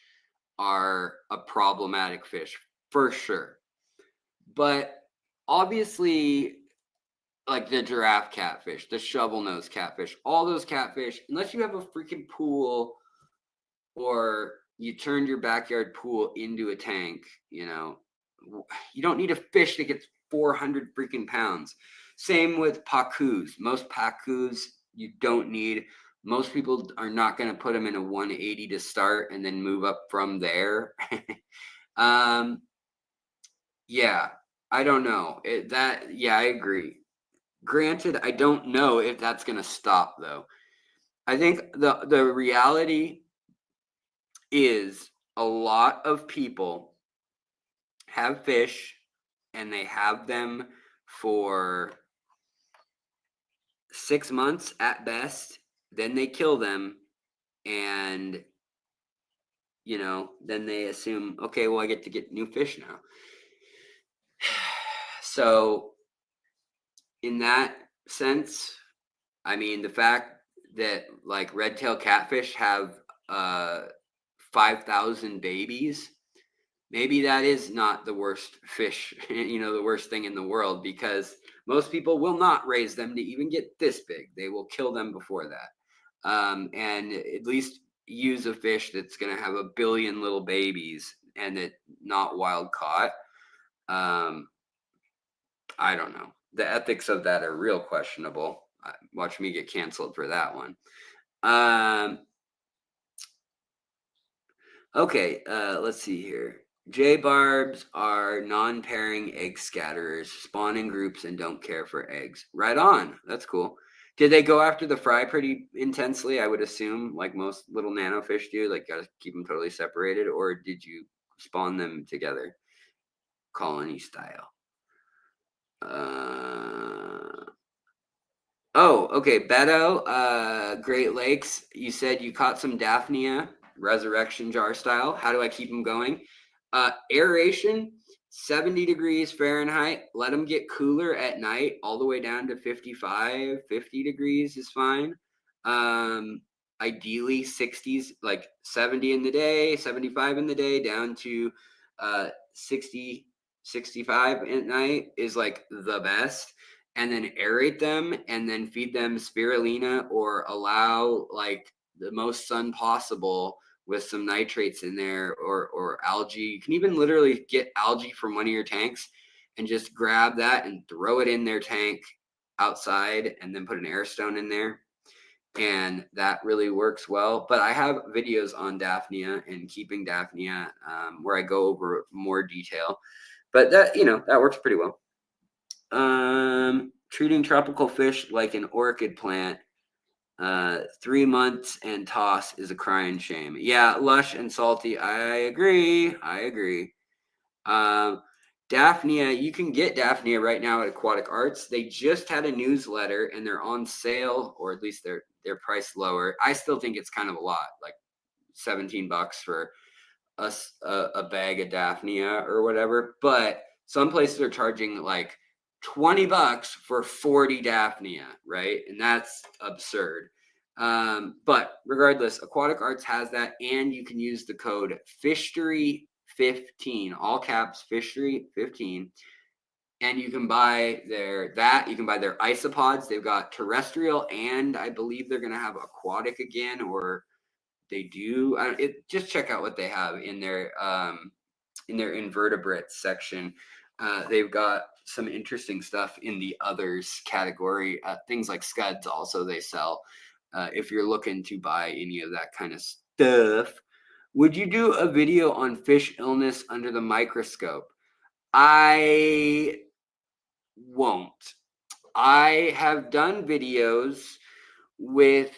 are a problematic fish for sure. But obviously, like the giraffe catfish, the shovel-nosed catfish, all those catfish, unless you have a freaking pool or you turned your backyard pool into a tank, you know, you don't need a fish that gets 400 freaking pounds. Same with pacus. Most pacus you don't need. Most people are not going to put them in a 180 to start and then move up from there. Yeah, I don't know. Yeah, I agree. Granted, I don't know if that's going to stop though. I think the reality is a lot of people have fish and they have them for 6 months at best, then they kill them, and you know, then they assume, okay, well, I get to get new fish now. So in that sense, I mean, the fact that like red-tailed catfish have 5,000 babies, maybe that is not the worst fish, you know, the worst thing in the world, because most people will not raise them to even get this big. They will kill them before that. And at least use a fish that's going to have 1 billion little babies and it not wild caught. I don't know. The ethics of that are real questionable. Watch me get canceled for that one. Okay, let's see here. J-barbs are non-pairing egg scatterers, spawn in groups and don't care for eggs. Right on. That's cool. Did they go after the fry pretty intensely? I would assume, like most little nanofish do, like gotta keep them totally separated, or did you spawn them together, colony style? Oh, okay. Beto, Great Lakes. You said you caught some Daphnia, resurrection jar style. How do I keep them going? Aeration, 70 degrees Fahrenheit. Let them get cooler at night, all the way down to 55, 50 degrees is fine. Ideally 60s, like 70 in the day, 75 in the day, down to 60, 65 at night is like the best. And then aerate them and then feed them spirulina, or allow like the most sun possible with some nitrates in there, or algae. You can even literally get algae from one of your tanks and just grab that and throw it in their tank outside and then put an air stone in there. And that really works well. But I have videos on Daphnia and keeping Daphnia where I go over more detail. But that, you know, that works pretty well. Treating tropical fish like an orchid plant. 3 months and toss is a crying shame. Yeah, lush and salty. I agree. Daphnia, you can get Daphnia right now at Aquatic Arts. They just had a newsletter and they're on sale, or at least they're priced lower. I still think it's kind of a lot, like $17 for a bag of Daphnia or whatever. But some places are charging like $20 for 40 Daphnia, right? And that's absurd. But regardless, Aquatic Arts has that, and you can use the code FISHERY15, all caps, FISHERY15, and you can buy their isopods. They've got terrestrial, and I believe they're going to have aquatic again, or they do. Just check out what they have in their invertebrates section. They've got some interesting stuff in the others category. Things like Scuds also they sell. If you're looking to buy any of that kind of stuff. Would you do a video on fish illness under the microscope? I won't. I have done videos with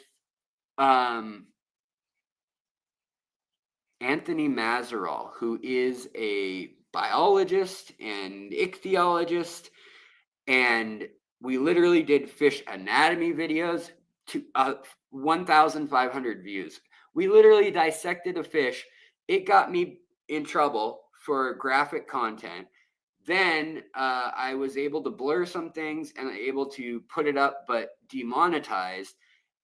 Anthony Matrrial, who is a biologist and ichthyologist, and we literally did fish anatomy videos to 1,500 views. We literally dissected a fish. It got me in trouble for graphic content. Then I was able to blur some things and able to put it up, but demonetized.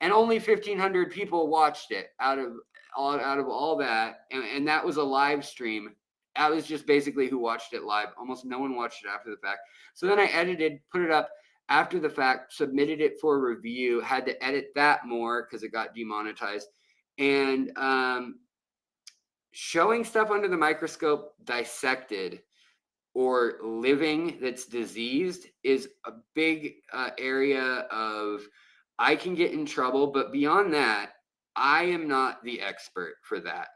And only 1,500 people watched it out of all that, and that was a live stream. That was just basically who watched it live. Almost no one watched it after the fact. So then I edited, put it up after the fact, submitted it for review, had to edit that more because it got demonetized. And showing stuff under the microscope dissected or living that's diseased is a big area of I can get in trouble. But beyond that, I am not the expert for that.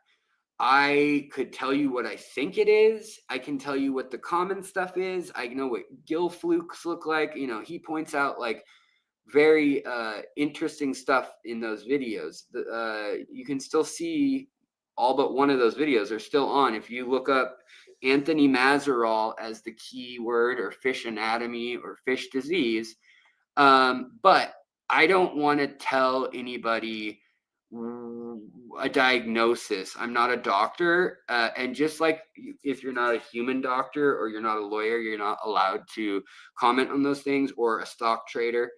I could tell you what I think it is. I can tell you what the common stuff is. I know what gill flukes look like. You know, he points out like very interesting stuff in those videos. You can still see all but one of those videos are still on. If you look up Anthony Matrrial as the keyword or fish anatomy or fish disease. But I don't want to tell anybody a diagnosis. I'm not a doctor. And just like if you're not a human doctor or you're not a lawyer, you're not allowed to comment on those things, or a stock trader.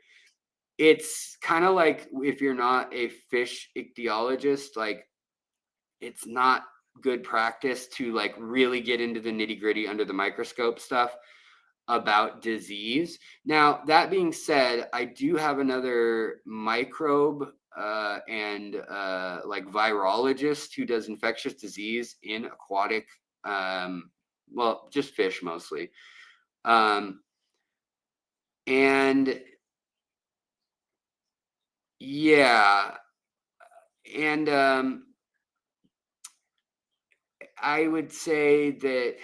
It's kind of like if you're not a fish ichthyologist, like it's not good practice to like really get into the nitty gritty under the microscope stuff about disease. Now, that being said, I do have another microbe and like virologist who does infectious disease in aquatic, well, just fish mostly. And yeah, and I would say that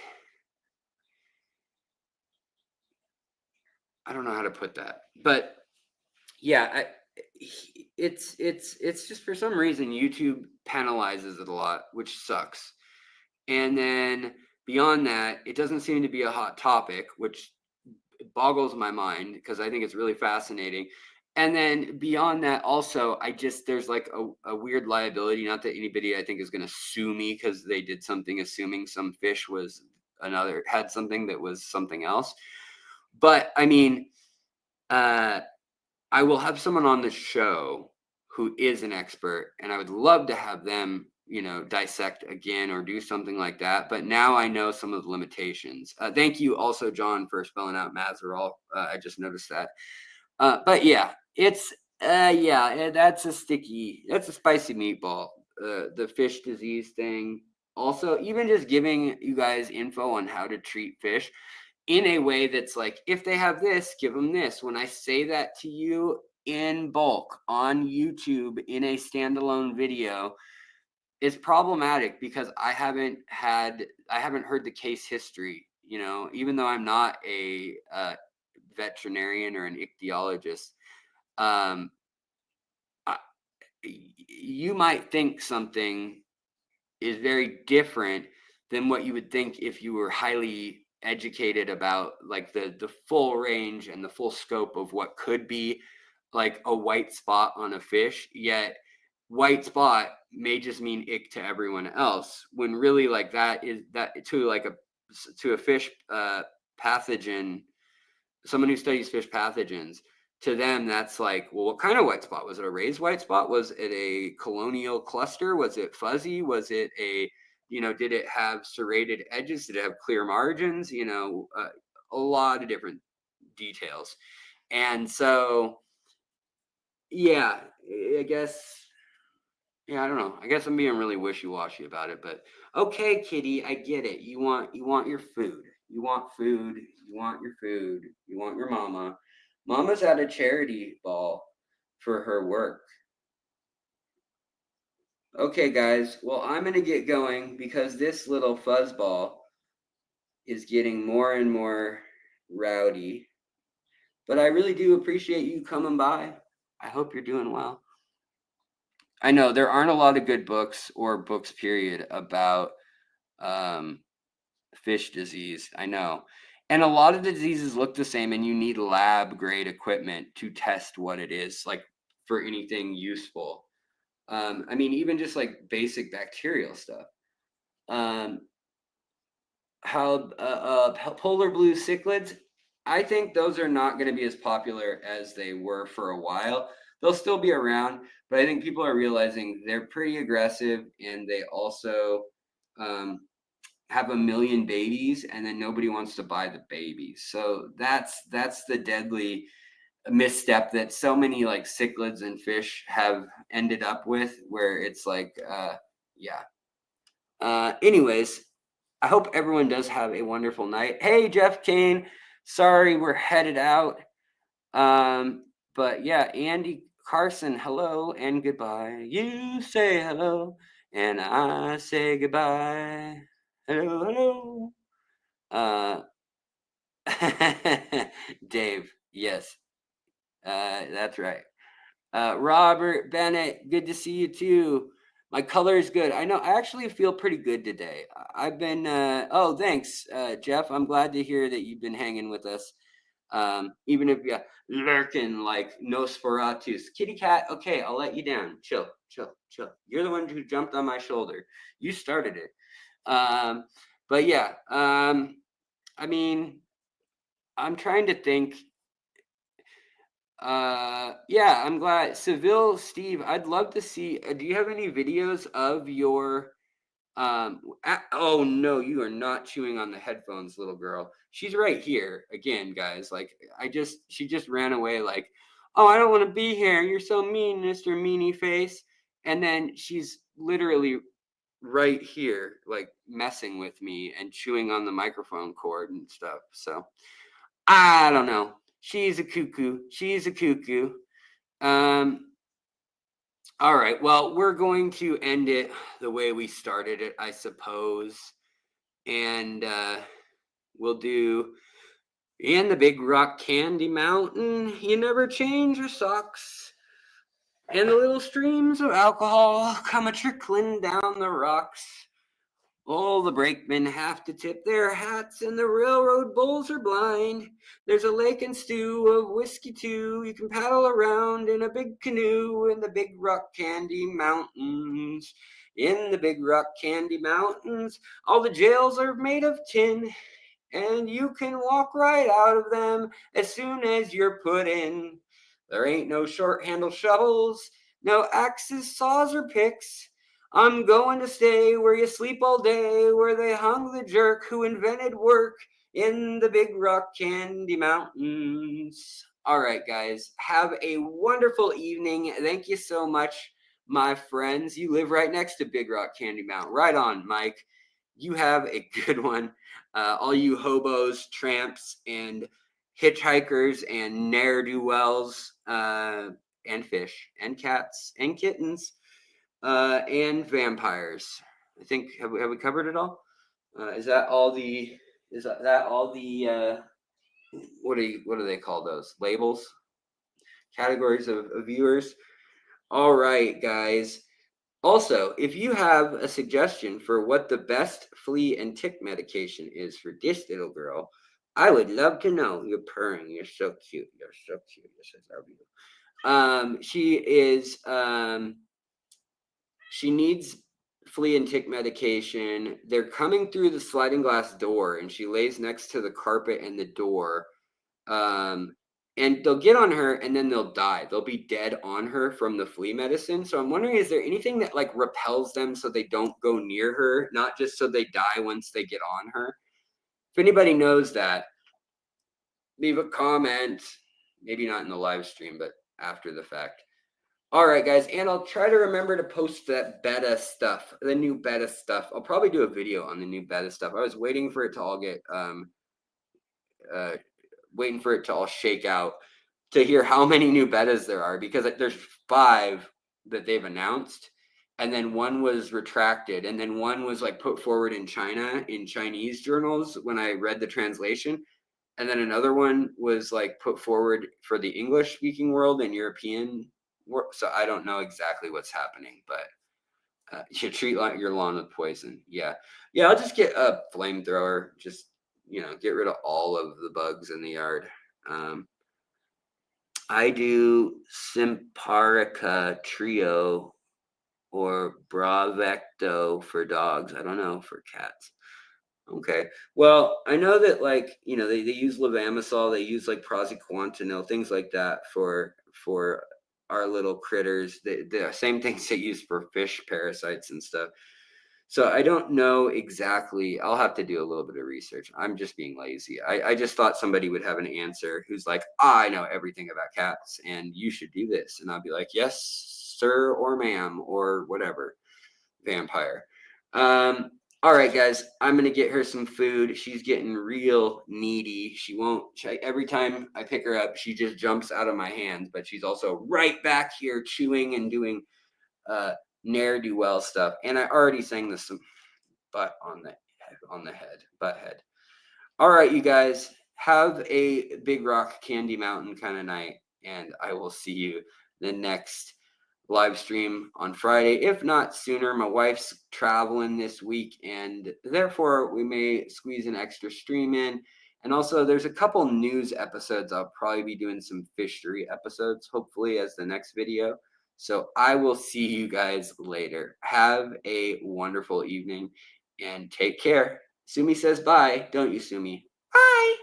I don't know how to put that, but yeah, it's just for some reason YouTube penalizes it a lot, which sucks. And then beyond that, it doesn't seem to be a hot topic, which boggles my mind because I think it's really fascinating. And then beyond that, also, there's like a weird liability. Not that anybody I think is going to sue me because they did something assuming some fish had something that was something else. But I mean, I will have someone on the show who is an expert, and I would love to have them, dissect again or do something like that. But now I know some of the limitations. Thank you also, John, for spelling out Matrrial. I just noticed that. But yeah, that's a spicy meatball. The fish disease thing. Also, even just giving you guys info on how to treat fish in a way that's like, if they have this, give them this. When I say that to you in bulk on YouTube in a standalone video, it's problematic because I haven't heard the case history, even though I'm not a veterinarian or an ichthyologist. You might think something is very different than what you would think if you were highly educated about like the full range and the full scope of what could be like a white spot on a fish. Yet white spot may just mean ick to everyone else, when really like that to a fish pathogen, someone who studies fish pathogens, to them that's like, well, what kind of white spot? Was it a raised white spot? Was it a colonial cluster? Was it fuzzy? Was it did it have serrated edges? Did it have clear margins? A lot of different details. And so yeah, I guess, I don't know. I guess I'm being really wishy-washy about it, but okay, kitty, I get it. You want your food. You want food. You want your food. You want your mama. Mama's at a charity ball for her work. Okay, guys. Well, I'm going to get going because this little fuzzball is getting more and more rowdy. But I really do appreciate you coming by. I hope you're doing well. I know there aren't a lot of good books or books, period, about fish disease. I know. And a lot of the diseases look the same, and you need lab grade equipment to test what it is, like for anything useful. I mean, even just like basic bacterial stuff. Polar blue cichlids, I think those are not going to be as popular as they were for a while. They'll still be around, but I think people are realizing they're pretty aggressive, and they also have a million babies, and then nobody wants to buy the babies. So that's the deadly misstep that so many like cichlids and fish have ended up with, where it's like anyways, I hope everyone does have a wonderful night. Hey, Jeff Kane, sorry we're headed out. But yeah, Andy Carson, hello and goodbye. You say hello and I say goodbye. Hello, hello. Dave, yes, that's right. Robert Bennett, good to see you too. My color is good. I know. I actually feel pretty good today. I've been. Oh, thanks, Jeff. I'm glad to hear that you've been hanging with us. Even if you're lurking like Nosferatus. Kitty cat. Okay, I'll let you down. Chill, chill, chill. You're the one who jumped on my shoulder. You started it. But yeah. I mean, I'm trying to think. Yeah, I'm glad. Seville, Steve, I'd love to see. Do you have any videos of your oh no, you are not chewing on the headphones, little girl. She's right here again, guys. Like she just ran away like, "Oh, I don't want to be here. You're so mean, Mr. Meanie Face." And then she's literally right here like messing with me and chewing on the microphone cord and stuff. So, I don't know. She's a cuckoo. She's a cuckoo. Um, all right. Well, we're going to end it the way we started it, I suppose. And we'll do in the Big Rock Candy Mountain, you never change your socks. And the little streams of alcohol come a trickling down the rocks. All the brakemen have to tip their hats, and the railroad bulls are blind. There's a lake and stew of whiskey, too. You can paddle around in a big canoe in the Big Rock Candy Mountains. In the Big Rock Candy Mountains, all the jails are made of tin, and you can walk right out of them as soon as you're put in. There ain't no short-handled shovels, no axes, saws, or picks. I'm going to stay where you sleep all day, where they hung the jerk who invented work in the Big Rock Candy Mountains. All right, guys, have a wonderful evening. Thank you so much, my friends. You live right next to Big Rock Candy Mountain. Right on, Mike. You have a good one. All you hobos, tramps, and hitchhikers, and ne'er-do-wells, and fish, and cats, and kittens, and vampires. I think have we covered it all? Is that all the? Is that all the? What do they call those labels? Categories of viewers. All right, guys. Also, if you have a suggestion for what the best flea and tick medication is for this little girl, I would love to know. You're purring. You're so cute. You're so cute. Yes, I love you. She is. She needs flea and tick medication. They're coming through the sliding glass door, and she lays next to the carpet and the door. And they'll get on her, and then they'll die. They'll be dead on her from the flea medicine. So I'm wondering, is there anything that like repels them so they don't go near her, not just so they die once they get on her? If anybody knows that, leave a comment. Maybe not in the live stream, but after the fact. All right, guys, and I'll try to remember to post that betta stuff, the new betta stuff. I'll probably do a video on the new betta stuff. I was waiting for it to all get waiting for it to all shake out to hear how many new bettas there are, because there's 5 that they've announced, and then one was retracted, and then one was like put forward in China in Chinese journals when I read the translation. and then another one was like put forward for the English speaking world and European world. So I don't know exactly what's happening, but you treat your lawn with poison. Yeah. I'll just get a flamethrower. Just get rid of all of the bugs in the yard. I do Simparica Trio or Bravecto for dogs. I don't know for cats. Okay. Well, I know that they use levamisole, they use like praziquantel, things like that for our little critters. The same things they use for fish parasites and stuff. So I don't know exactly. I'll have to do a little bit of research. I'm just being lazy. I just thought somebody would have an answer who's like, I know everything about cats and you should do this. And I'll be like, yes, sir or ma'am or whatever, vampire. All right, guys, I'm going to get her some food. She's getting real needy. Every time I pick her up, she just jumps out of my hands, but she's also right back here chewing and doing ne'er-do-well stuff. And I already sang this some butt head. All right, you guys, have a Big Rock Candy Mountain kind of night, and I will see you the next live stream on Friday, if not sooner. My wife's traveling this week, and therefore we may squeeze an extra stream in. And also, there's a couple news episodes. I'll probably be doing some fishery episodes, hopefully, as the next video. So I will see you guys later. Have a wonderful evening and take care. Sumi says bye, don't you, Sumi? Bye.